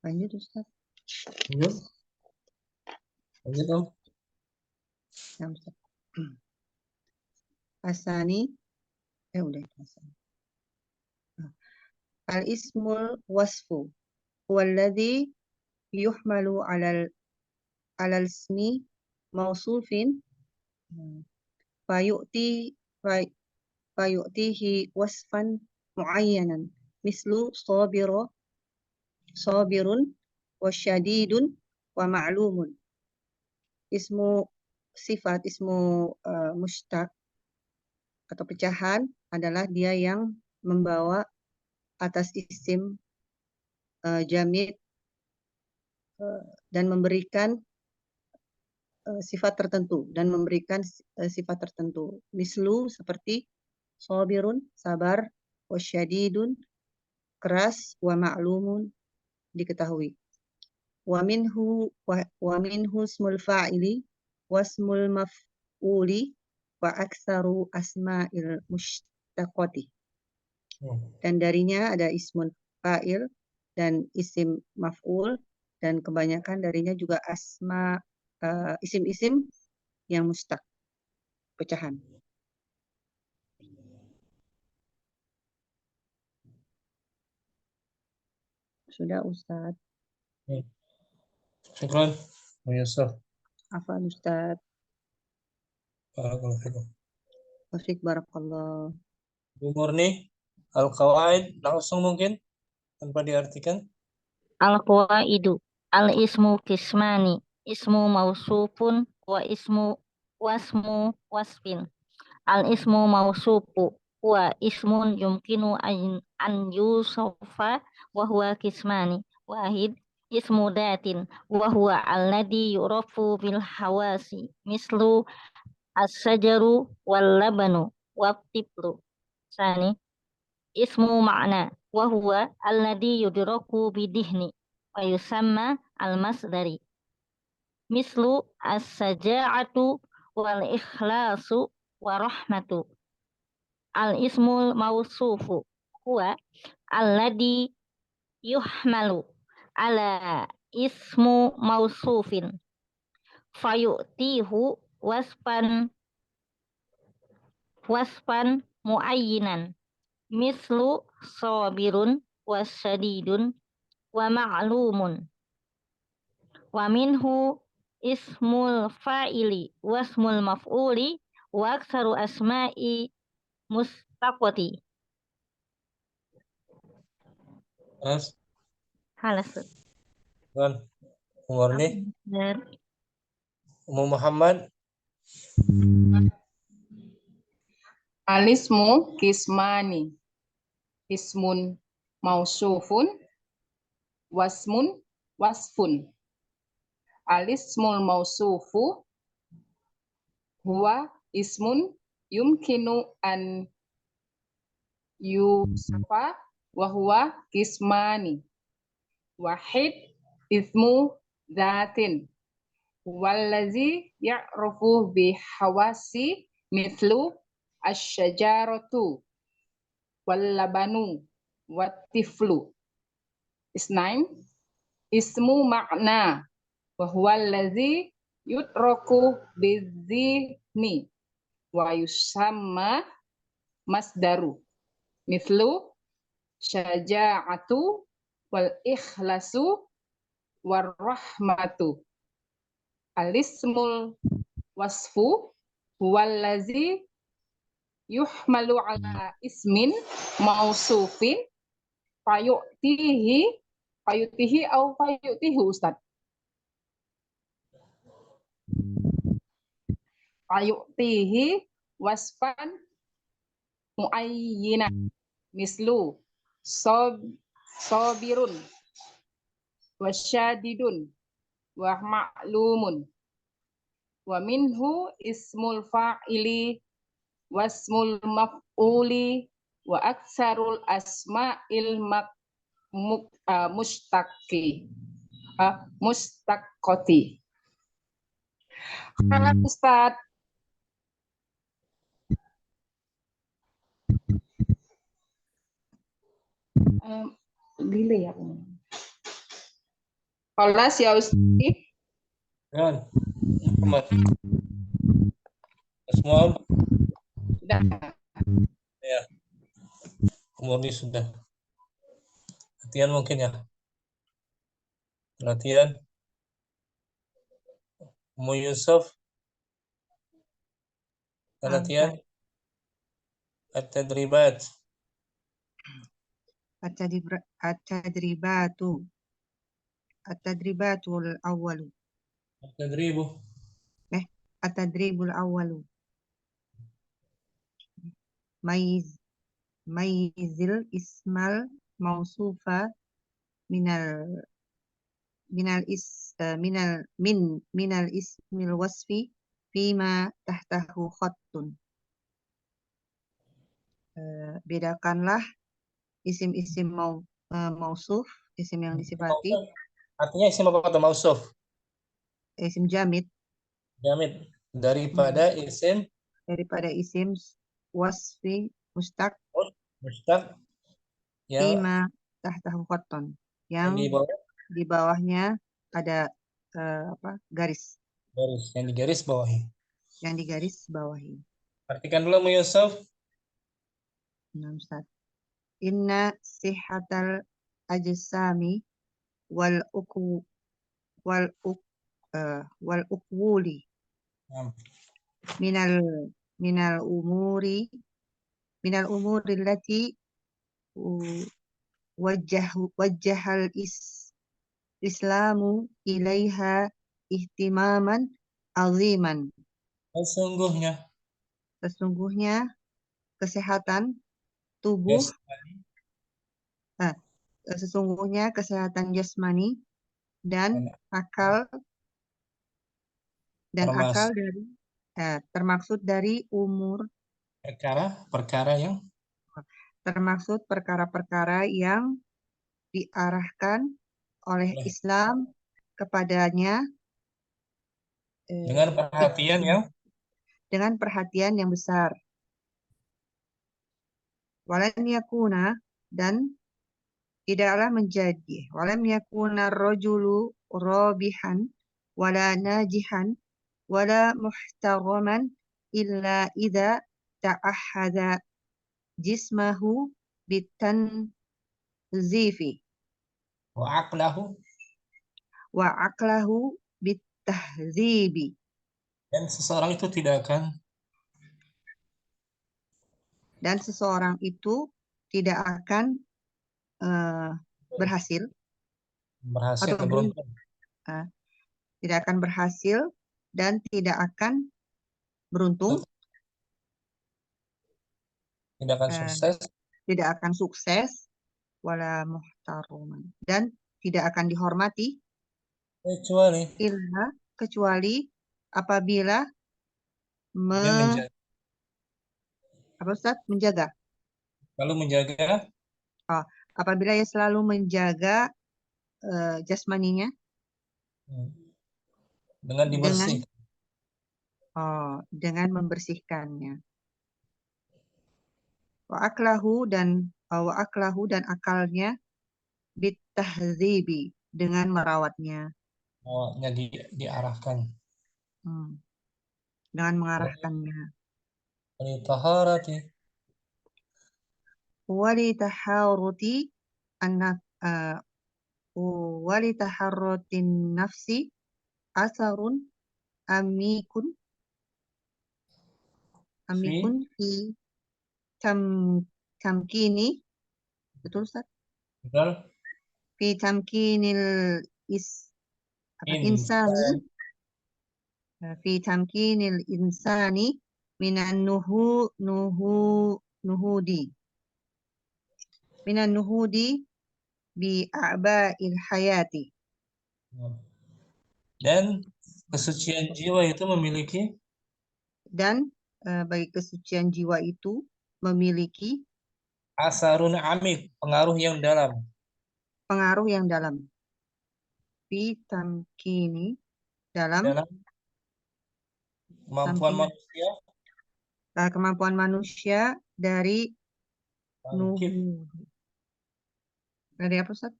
Lanjut Ustaz. Lanjut Om. Ya, Ustaz. Asani udah itu Asani. Al-ismul wasfu huwa alladhi yuhmalu alal ismi mausufin fayu'tihi wasfan muayyanan mislu sabirun wa syadidun wa ma'lumun. Ismu mustaq atau pecahan adalah dia yang membawa atas isim jamid dan memberikan sifat tertentu Mislu seperti sabirun sabar, wasyadidun keras, wa ma'lumun diketahui. Wa minhu ismul fa'ili wasmul maf'uli wa aktsaru asma'il mushtaqati. Dan darinya ada ismul fa'il dan isim maf'ul, dan kebanyakan darinya juga isim-isim yang mustaq, pecahan. Sudah Ustaz. Syukran. Yusuf. Afwan Ustaz. Barakallahu fikum. Wafik barakallah. Bu Murni, al-qawaid langsung mungkin tanpa diartikan. Al-qawaidu. Al-ismu kismani. Ismu mausufun wa ismu wasfin. Al-ismu mausufu wa ismun yumkinu an yusafa wa huwa kismani. Wahid ismu datin wa huwa alladhi yurafu bil hawasi mislu as-sajaru wal labanu wa tiflu. Sani ismu ma'na wa huwa alladhi yudraku bidihni wa yusamma al-masdari mislu as-saja'atu wal ikhlasu wa rahmatu. Al-ismul mausufu huwa alladhi yuhmalu ala ismu mausufin fayu'tihu wasfan muayyinan mislu sabirun wasyadidun wa ma'lumun. Wa minhu ismul fa'ili wasmul maf'uli wa aktsaru asma'i mustaqati. Halas. Kan. Murni. Ummu Muhammad. Al-ismu kismani. Ismun mausufun wasfun. Al-ismul mausufu huwa ismun yumkinu an yusafa wa huwa kismani. Wahid ismu dhatin wallazi ya'rufu bi hawasi mithlu asy-syajaratu wal labanu wat tiflu. Isnain ismu ma'na wa huwa allazi yutraku bizihni wa yusamma masdaru mithlu syaja'atu wal ikhlasu war rahmatu. Al-ismul wasfu huwa allazi yuhmalu ala ismin mausufin fayutihi au fayutihi Ustaz. Fayutihi wasfan muayyinan mislu sabirun wasyadidun wa ma'lumun wa minhu ismul fa'ili wasmul maf'uli wa aksarul asma'il mustaqqati. Halo Ustaz. Delay ya. Kelas ya Ustaz. Kan? Muhammad. Semua Sudah. ya. Murni sudah. Latihan mungkin ya. Latihan. Umu Yusuf. Latihan. At-tadribat. At-tadribatul awwalu. At-tadribu. At-tadribul awwalu. Mayizil ismal mausufa minal ismil wasfi fima tahtahu khattun. Bedakanlah isim-isim mausuf, isim yang disifati, Artinya isim apa kata mausuf? isim jamid Jamid. Daripada isim wasfi mustaq mustaq yang fima tahtahu khattun, yang di bawah di bawahnya ada garis, yang digaris bawahi. yang digaris bawahi. Artikan dulu Umu Yusuf. Nah, Ustaz. Inna sihatal ajsami wal uqwuli minal umuri allati wajjahal islamu ilaiha ihtimaman aziman. Sesungguhnya kesehatan tubuh, sesungguhnya kesehatan jasmani dan akal dari termaksud dari umur, termaksud perkara-perkara yang diarahkan oleh Islam kepadanya dengan perhatian yang besar. Walam yakuna, dan tidaklah menjadi, walam yakuna rajulu rabihan wala najihan wala muhtaraman illa idza ta'ahada jismahu bitanzifi wa aqlahu bitahzibi. Dan seseorang itu tidak akan berhasil atau beruntung. Tidak akan berhasil dan tidak akan beruntung, tidak akan sukses, wala muhtaruman, dan tidak akan dihormati kecuali apabila menjaga. Lalu menjaga. Apabila ia selalu menjaga jasmaninya dengan dibersihkan. Dengan membersihkannya. Wa aklahu dan akalnya bitahzibi, dengan merawatnya. Diarahkan. Dengan mengarahkannya. Walitaharrutin nafsi asarun amikun fi tamkini, betul Ustaz? Betul? Fi tamkinil insani, fi tamkinil insani minan nuhudi bi a'ba'il hayati. Dan kesucian jiwa itu memiliki Dan bagi kesucian jiwa itu memiliki asarun amik, pengaruh yang dalam. pengaruh yang dalam. Fi tamkini, dalam Dalam kemampuan tamkin, manusia kemampuan manusia dari bangkit, nuhudi. Dari apa Ustaz?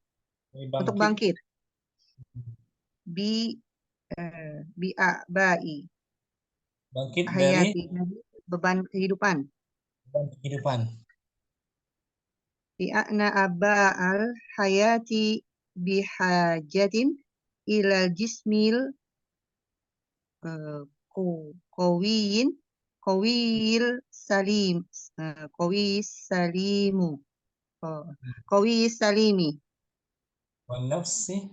dari Untuk bangkit. bangkit. Bi'abai Bangkit dari hayati, beban kehidupan. beban kehidupan. Bi'a'na aba'al hayati bihajatin ilal jismil qawiyil salimi Wan nafsi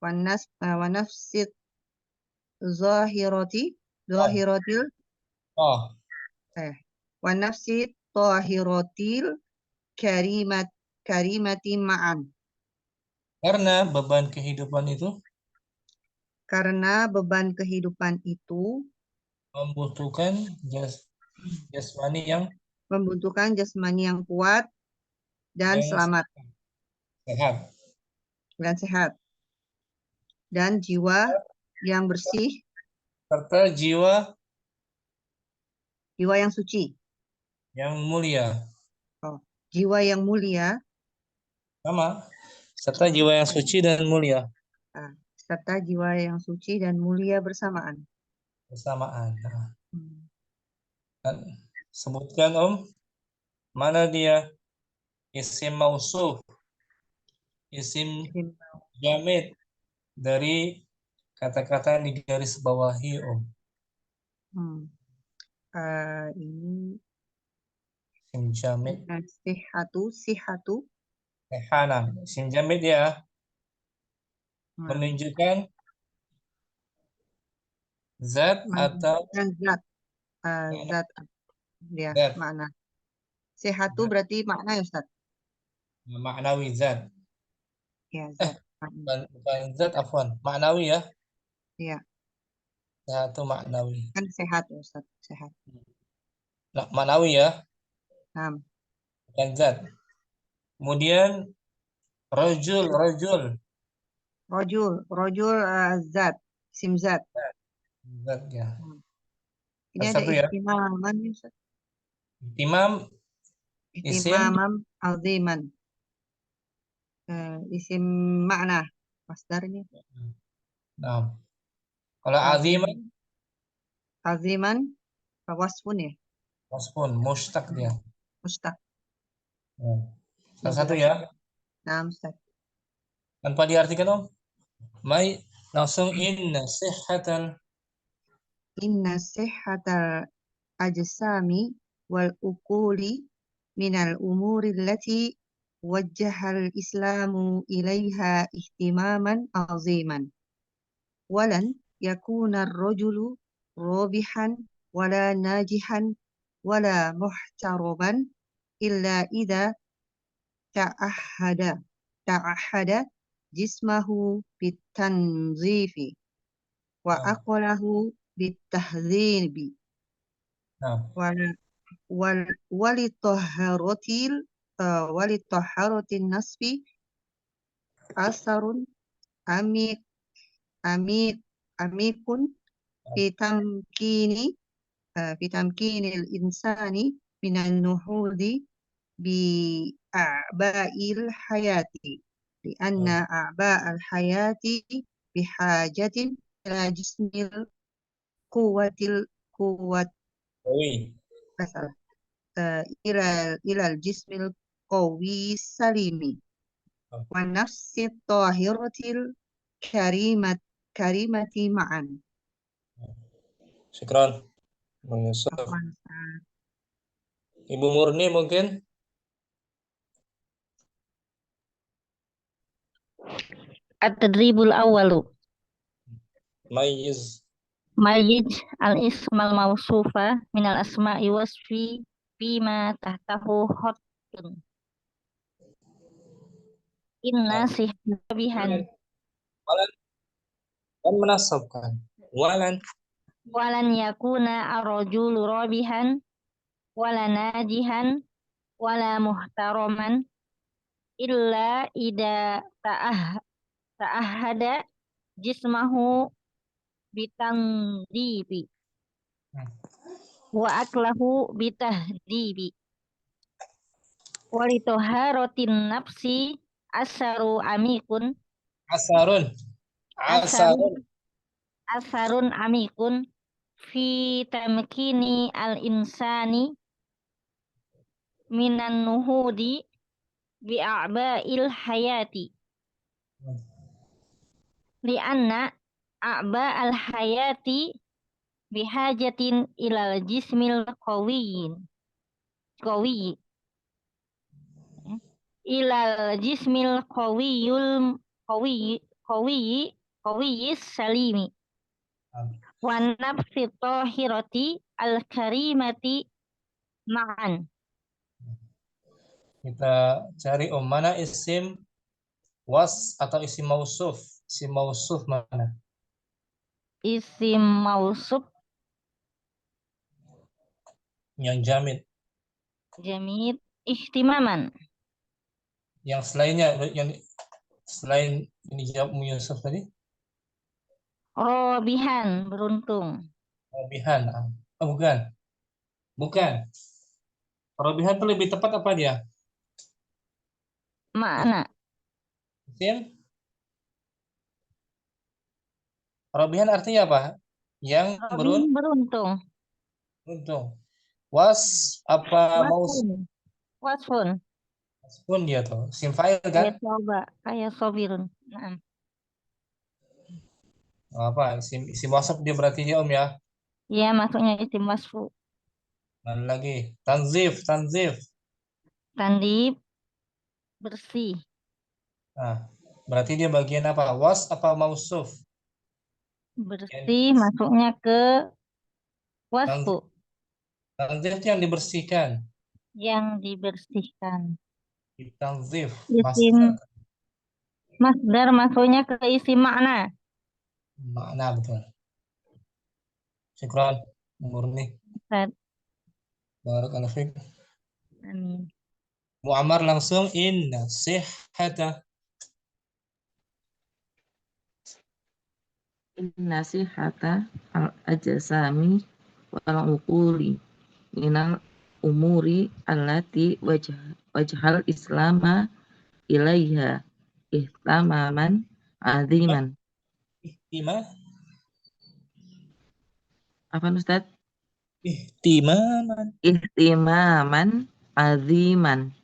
wan nafsi zahiratil oh, wan nafsi tahiratil karimati ma'an. karena beban kehidupan itu Karena beban kehidupan itu membutuhkan jasmani yang membutuhkan jasmani yang kuat dan selamat sehat. dan sehat, dan jiwa yang bersih, Serta jiwa yang suci. yang mulia. Jiwa yang mulia, Sama. Serta jiwa yang suci dan mulia. serta jiwa yang suci dan mulia bersamaan. Bersamaan. Dan sebutkan mana dia isim mausuf, isim jamid dari kata-kata yang digarisbawahi Ini isim jamid. sihatu. Hana. Isim jamid ya menunjukkan zat atau zat, dia zat. makna. Sihatu berarti makna ya Ustaz? Maknawi zat. Ya, zat. Bukan zat, afwan. Maknawi ya. Iya. Satu maknawi. Kan sehat ya Ustaz, sehat. Nah, maknawi ya. Bukan zat. Kemudian rojul zat, sim zat. Zat ya. Ini ada Satu ya. ihtimaman ya Ustaz. Ihtimam aziman. Isim makna masdarnya. Nah. Kalau aziman wasfun ya. Wasfun, mustaq dia. Mustaq. Salah satu ya. Nah, Ustaz. Tanpa diartikan Mai langsung inna sihhatal ajsami wal uquli minal umuri allati wajjahal islamu ilaiha ihtimaman aziman. Walan yakuna ar-rajulu rabihan wala najihan wala muhtaraman illa idza ta'ahada jismahu bitanzifi wa aqlahu bitahdzibi walitahharatil nasfi asarun amikun fitamkinil insani minan nuhudi bi a'ba'il hayati li anna a'ba'al hayati bihajatin ila jismil quwat ilal jismil qawi salimi wa nafsi tahiratil karimati ma'an. Syukran. Ibnu Yusuf. Afwan, Ustaz. Ibu Murni mungkin? At-tadribul awwalu. Mayyiz. Mayyiz al-ismal mausufa minal asma'i wasfi bima tahtahu khattun. Inna sihbihan Walan kan menasabkan. Walan walan yakuna ar-rajulu rabihan wala najihan wala muhtaraman illa ida ta'ahada jismahu bitandibi wa aklahu bitahdibi walitoharotin nafsi asaru amikun asarun. asarun asarun amikun fi tamkini al-insani minan nuhudi bi'a'ba'il hayati li'anna a'ba'al hayati bihajatin ilal jismil qawiyyi ilal jismil qawiyyis salimi wa nafsi tahirati al karimati ma'an. Kita cari mana isim was atau isim mausuf. Isim mausuf mana? Isim mausuf Yang jamid. jamid ihtimaman. Yang selainnya, yang selain ini jawab Yusuf tadi? Robihan beruntung. Robihan. Oh, bukan. Bukan. Robihan itu lebih tepat apa dia? Makna Isim? Robihan artinya apa? Yang beruntung. beruntung. Was apa maus? Wasfun. Pun dia tuh. Isim fa'il kan? Coba kayak sobirun. Nah. Apa? Isim wasaf dia berarti ya Om ya? Ya maksudnya isim wasfu. Dan lagi tanzif. Tandib bersih. Nah, berarti dia bagian apa? Was apa mausuf? Bersih masuknya ke wasfu. Tanzif yang dibersihkan. Yang dibersihkan. Tanzif. Isim masdar masuknya ke isim makna. Makna betul. Syukran. Murni. Barakallahu fiik. Amin. Muammar langsung inna sihhata. Inna sihhata al-ajsami wal uquli minal umuri allati wajhal islama ilaiha ihtamaman aziman. Apa Ustaz? Ihtimaman aziman.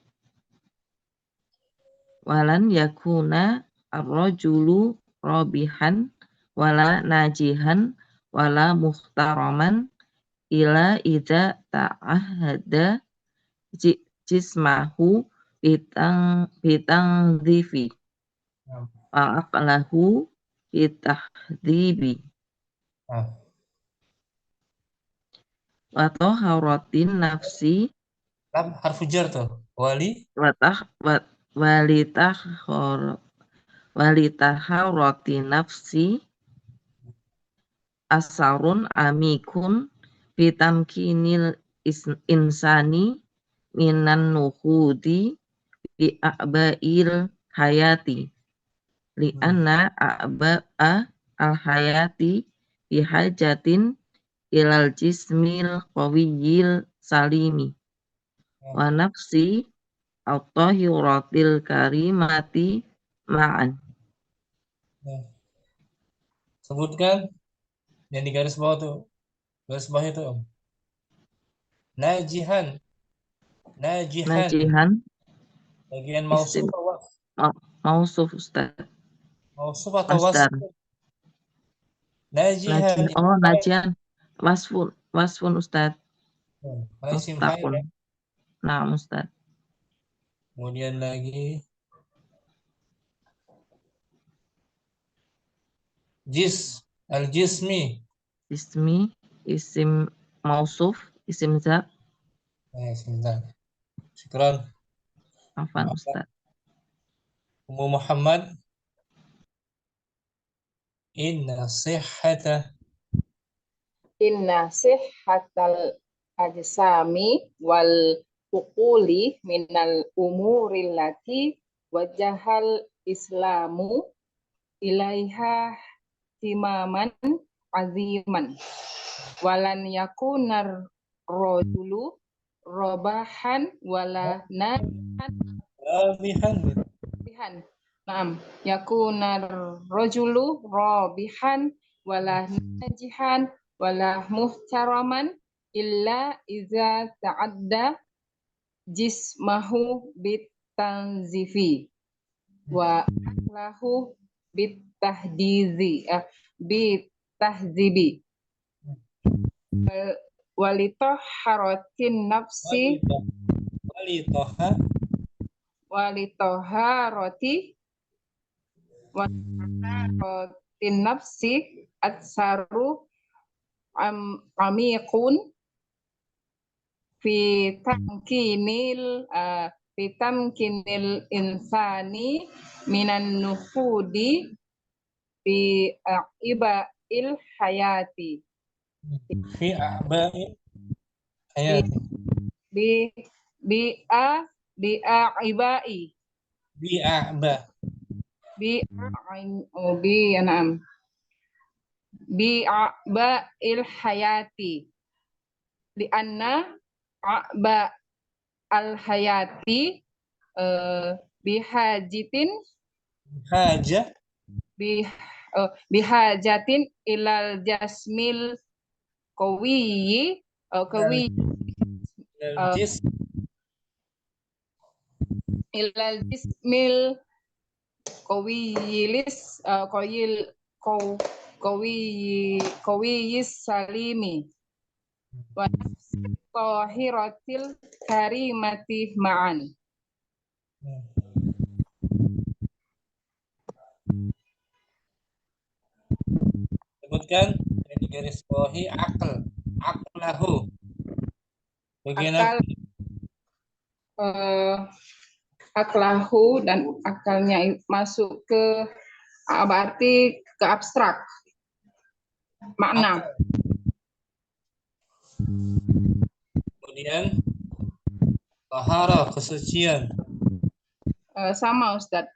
Walan yakuna ar-rajulu rabihan wala najihan wala muhtaraman ila idza ta'ahada jismahu bitang dhifi wa aqlahu bitahdibi wa taharatin nafsi harfu jar tuh walitaharati nafsi asarun amikun bitamkinil insani minan nuhudi bi a'ba'il hayati li'anna a'ba'a al hayati bihajatin ilal jismil qawiyyil salimi wa nafsi at-tahiratil karimati ma'an. Sebutkan yang di garis bawah tuh. Garis bawah itu Om. Najihan. Bagian mausuf atau wasf? Mausuf Ustaz. Mausuf atau wasf? Najihan. Najihan. Oh, najihan. wasfun Ustaz. Karena isim fa'il ya. Mustaqun. Nah, Ustaz. Kemudian lagi al-jismi. Ismi, isim mausuf, isim zat. Sebentar. Syukran. Afan Ustaz. Ummu Muhammad. Inna sihhata. Inna sihhatal ajsami wal uquli minal umuril lati wajahal islamu ilaiha timaman aziman walan yakunar rojulu robahan wala Rabihan. nabihan. Naam, yakunar rojulu robihan wala najihan wala muhtaraman illa iza ta'adda jismahu bitanzifi wa lahu bitahzibi walitoharatin nafsi walitoharati walitoharatin nafsi atsaru amikun fi tamkinil insani minan nufudi fi ibail hayati Fi a'ba'i hayati. bi ibai Bi a'ba. anam bi il hayati li anna a'ba al hayati bihajitin Haja. bihajatin ilal jasmil kawiyi Al-jis. ilal jismil kawiyilis kawiyis salimi wa tahiratil karimati ma'an. Sebutkan yang di garis bawahi aqlahu. Bagian Akal aklahu dan akalnya masuk ke berarti ke abstrak makna. Kemudian tahara, kesucian. Sama Ustadz,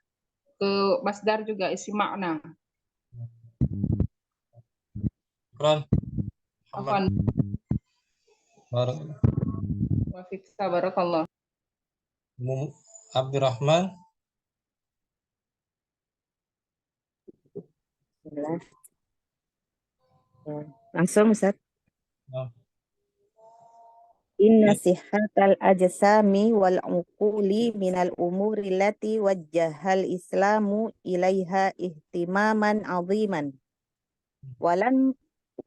ke masdar juga isi makna. Syukran. Afwan. Wa fiksa barakallah. Abdurrahman. Langsung Ustaz. Nah. Inna sihhatal ajsami wal uquli minal umuri lati wajjahal islamu ilaiha ihtimaman aziman.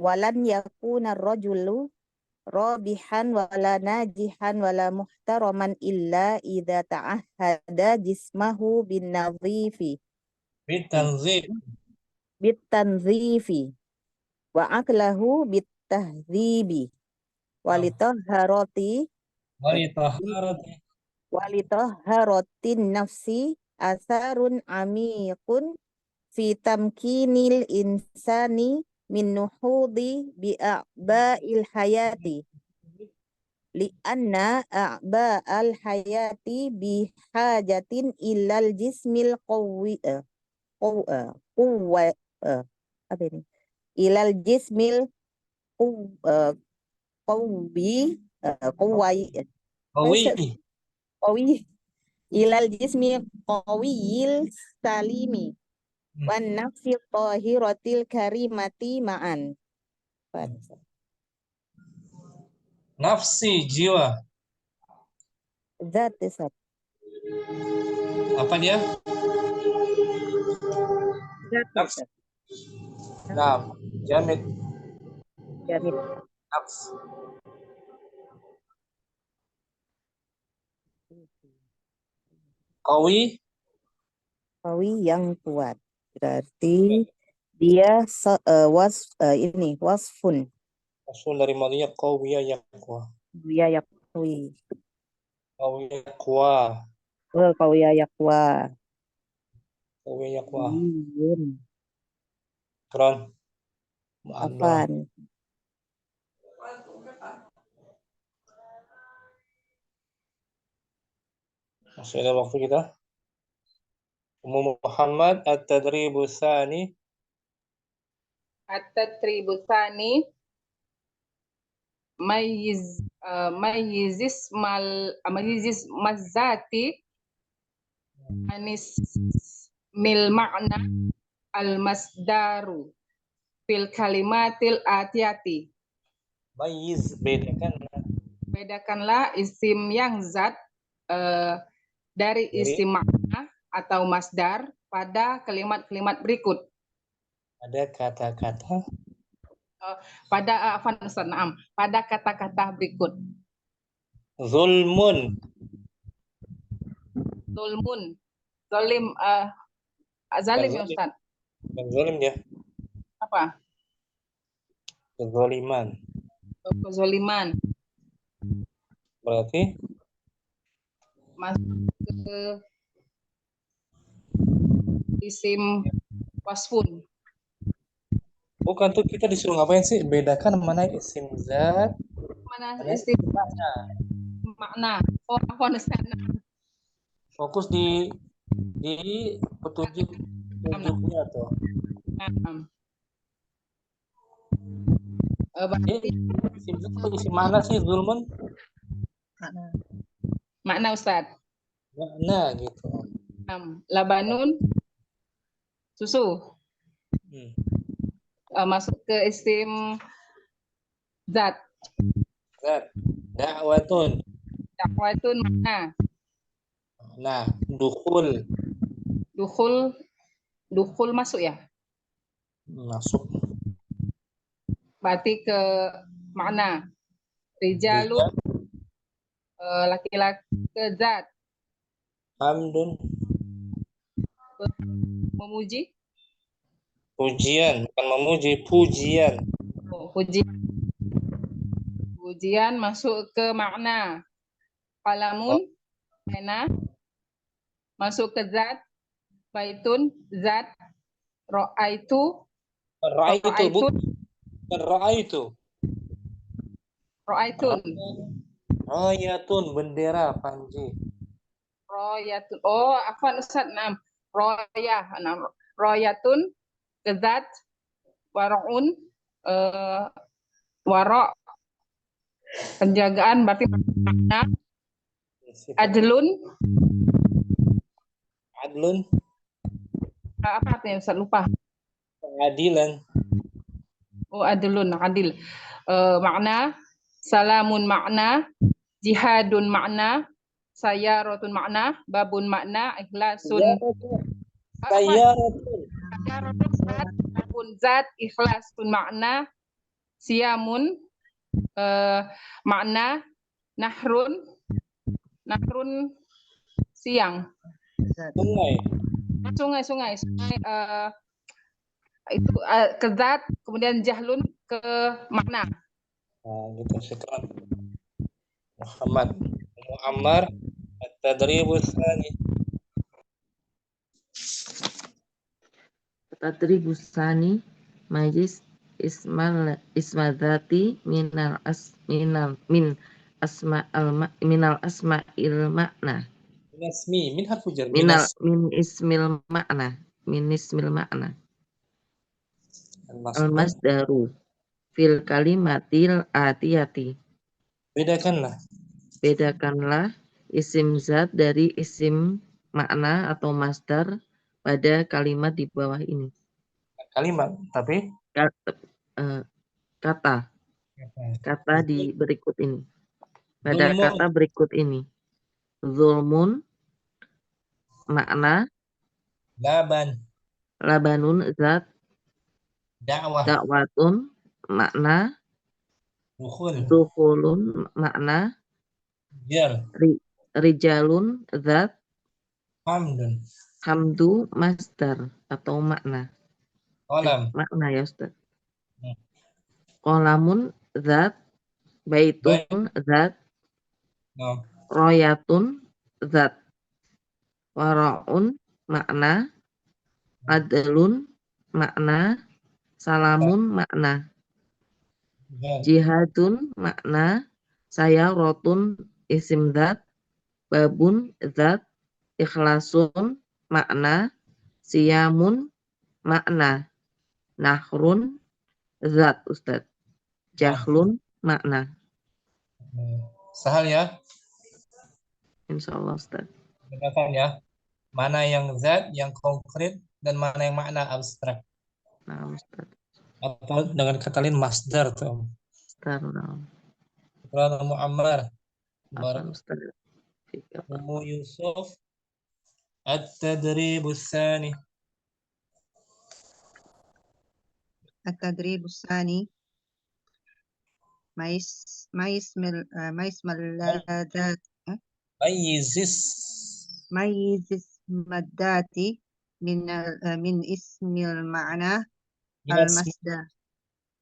Walan yakuna rajulu rabihan wala najihan wala muhtaraman illa idza ta'ahada jismahu bin nadhifi bitanzifi wa aklahu bitahdzibi Walitoharoti nafsi asarun amikun fi tamkinil insani min nuhudi bi'a'ba'il hayati li'anna a'ba'al hayati bihajatin ilal jismil apa ini? Ilal jismil qawi ilal jismi qawiyil salimi wan nafsi tahiratil karimati ma'an. Nafsi, jiwa. Zat Ustaz. Apa dia? Zat Ustaz. Nah, jamid. Jamid. Nafs. Qawi. Qawi yang kuat. Berarti dia ini wasfun. Maksud dari madhinya qawiya yaqwa. Dia yakwi. Qawiya yaqwa. Qawiya yakwa. Qawiya yaqwa. Yun. Keren. Maaf doang. Afan. Masih ada waktu kita. Ummu Muhammad at-tadribu tsani. At-tatributani mayyiz mayyiz mazati anis mil ma'na al-masdaru fil kalimatil atiyati. Mayyiz, bedakan. Bedakanlah isim yang zat dari isim makna atau masdar pada kalimat-kalimat berikut. Ada kata-kata. Pada pada kata-kata berikut. Zulmun. Zulmun, zalim, zalim ya Ustaz. Bukan zalim dia. Apa? Kezaliman. Kezaliman. Berarti Masuk ke isim wasfun. bukan tuh kita disuruh ngapain sih? Bedakan mana isim zat, Mana mana isim makna. makna? Oh, apa Ustaz? Fokus di petunjuknya tuh. Berarti Isim zat atau isim mana sih Zulmun? makna Ustaz. Makna gitu. Labanun, susu. Masuk ke isim zat. Zat. Da'watun. Dakwatun makna. Nah, dukhul. Dukhul masuk ya. Masuk. Berarti ke makna. Rijalun, laki-laki, ke zat. Hamdun. Memuji. Pujian, bukan memuji, pujian. Oh, pujian. Pujian masuk ke makna. Qalamun, pena. Masuk ke zat. Baitun, zat. Ra'aitu. Ra'aitu, bukan ra'aitu. Ra'aitun. Rayatun, bendera, panji. Royatun. Oh, apa Ustaz? Royah. Royatun, ke zat. Wara'un, wara' penjagaan berarti makna. Adlun, Adlun, apa artinya Ustaz? Lupa. keadilan. Oh, adlun, adil. Makna. Salamun makna. Jihadun makna. Sayaratun makna. Babun makna. Ikhlasun. Sayaratun. Sayaratun zat. Babun zat. Ikhlasun makna. Siyamun makna. Nahrun siang. Sungai itu ke zat, kemudian jahlun ke makna. Nah, gitu sekarang. Muhammad Muammar at-tadribus tsani. Tadribus tsani majis ismadzati min asma'il makna. Minasmi, min harfu jar. Min ismil makna. Al-masdaru fil kalimatil atiyati. Bedakanlah isim zat dari isim makna atau masdar pada kalimat di bawah ini. Kalimat, tapi kata di berikut ini. Pada Zulmun. kata berikut ini. Zulmun makna. Labanun zat. Da'watun makna. Dukhul. Dukhulun makna, Rijal. rijalun zat, Hamdun. hamdu masdar atau makna. Qalam. Makna ya Ustaz. Hmm. Qalamun zat, baitun zat, Nah. royatun zat, waraun makna, adlun makna, salamun makna, jihadun makna, sayarotun isim zat, babun zat, ikhlasun makna, siyamun makna, nahrun zat Ustaz, jahlun makna. Sahal ya. Insyaallah Ustaz. Bedakan ya. Mana yang zat, yang konkret, dan mana yang makna abstrak. Nah Ustaz. Atau dengan kata lain masdar tuh. Nah. Quran Muammar. Apa Ustaz? Umu Yusuf. At-tadribus tsani. التدريب الثاني ما اسم اللذات ميز اسم الذات من اسم المعنى المصدر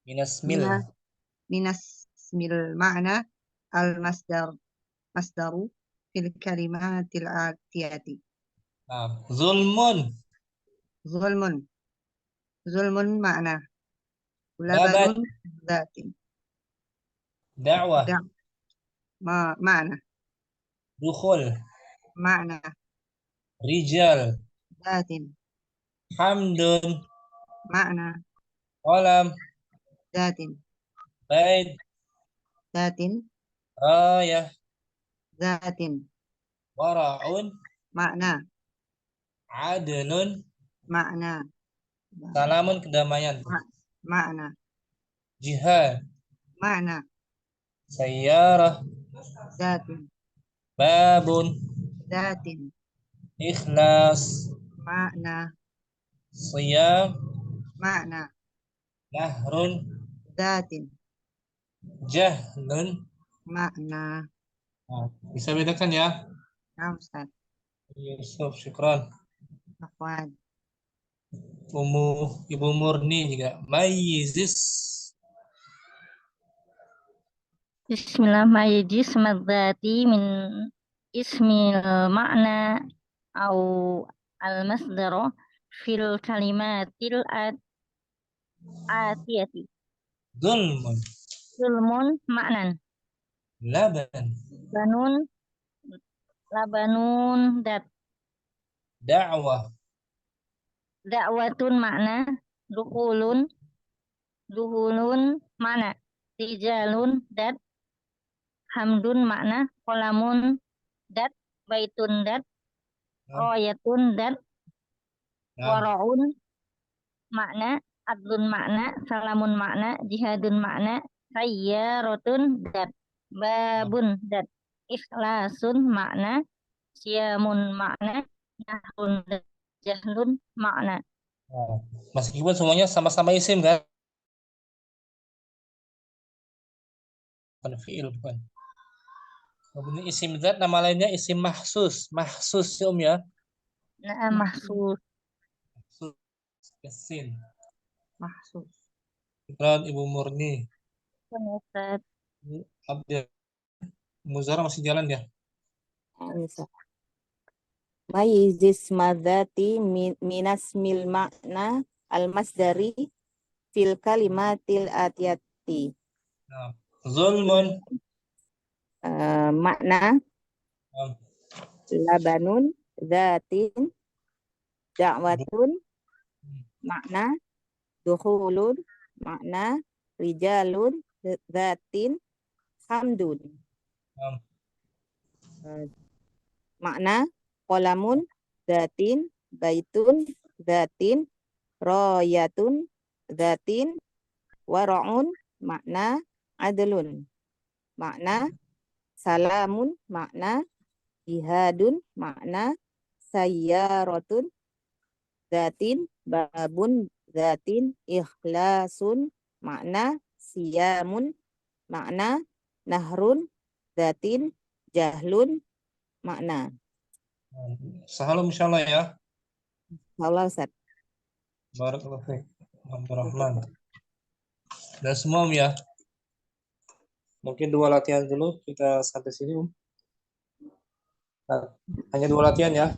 من اسم المعنى المصدر في الكلمات الآتية. ظلم معنى لبن ذات دعوة معنى دخول معنى رجال ذات حمد معنى قلم ذات بيت ذات راية ذات ورع معنى عدل معنى salamun kedamaian معنى jihad معنى sayyarah ذات babun ذات ikhlas معنى siyam معنى nahrun ذات jahlun معنى. Bisa bedakan ya. Nah, Ustaz. Yusuf, syukran. Afwan. Ibu Murni juga. Mayizis. Bismillah, mayyiz madzati min ismil makna au al-masdara fil kalimatil atiyati. Zulmun maknan. Labanun dat. Da'watun makna. Duhulun makna. Rijalun dat. Hamdun makna. Qalamun dat. Baitun dat. Royatun dat. Waraun makna. Adlun makna. Salamun makna. Jihadun makna. Sayyarotun dat. Babun dat. Ikhlasun makna. Siyamun makna. Nahrun dat. Jahlun makna. Meskipun semuanya sama-sama isim kan? Bukan fi'il, bukan. Kemudian isim zat nama lainnya isim mahsus. Mahsus ya ya. Nah, mahsus. Kesin. Mahsus. Iklan Ibu Murni. Ustaz. Abdul Muzara masih jalan ya? Mayizis madzati minasmil makna al-masdari fil kalimatil atiyati. Zulmun. Makna labanun zatin da'watun makna dukhulun makna rijalun zatin hamdun makna qalamun zatin baitun zatin royatun zatin wara'un makna adlun makna salamun makna jihadun makna sayyaratun zatin babun zatin ikhlasun makna siyamun makna, nahrun, zatin, jahlun, makna. Sahalum insyaallah ya. Allah Ustaz. Barakallahu fiik. Abdurrahman. Dan semua ya. Mungkin 2 latihan dulu kita sampai sini Nah, hanya 2 latihan ya.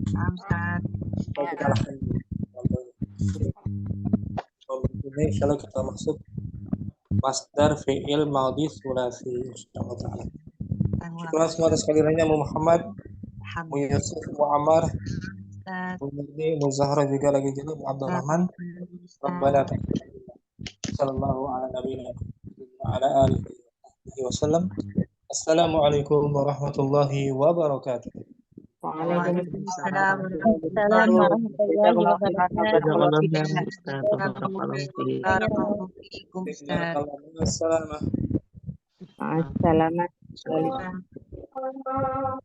Ustaz. Kalau kita lakukan ini insyaallah kita masuk masdar fi'il madhi tsulasi insyaallah taala. Syukur semua atas kehadirannya Muhammad, Yusuf, Muammar, Ustaz. Muzahara juga lagi jadi Abdurrahman. Rabbana sallallahu ala nabiyina wa ala alihi wasallam. Assalamualaikum warahmatullahi wabarakatuh. Waalaikumsalam Waalaikumsalam warahmatullahi wabarakatuh. Jazakallahu khairan Ustaz. Barakallahu fiik. Barakallahu fiikum Ustaz. Assalamualaikum. Assalamualaikum. Waalaikumsalam.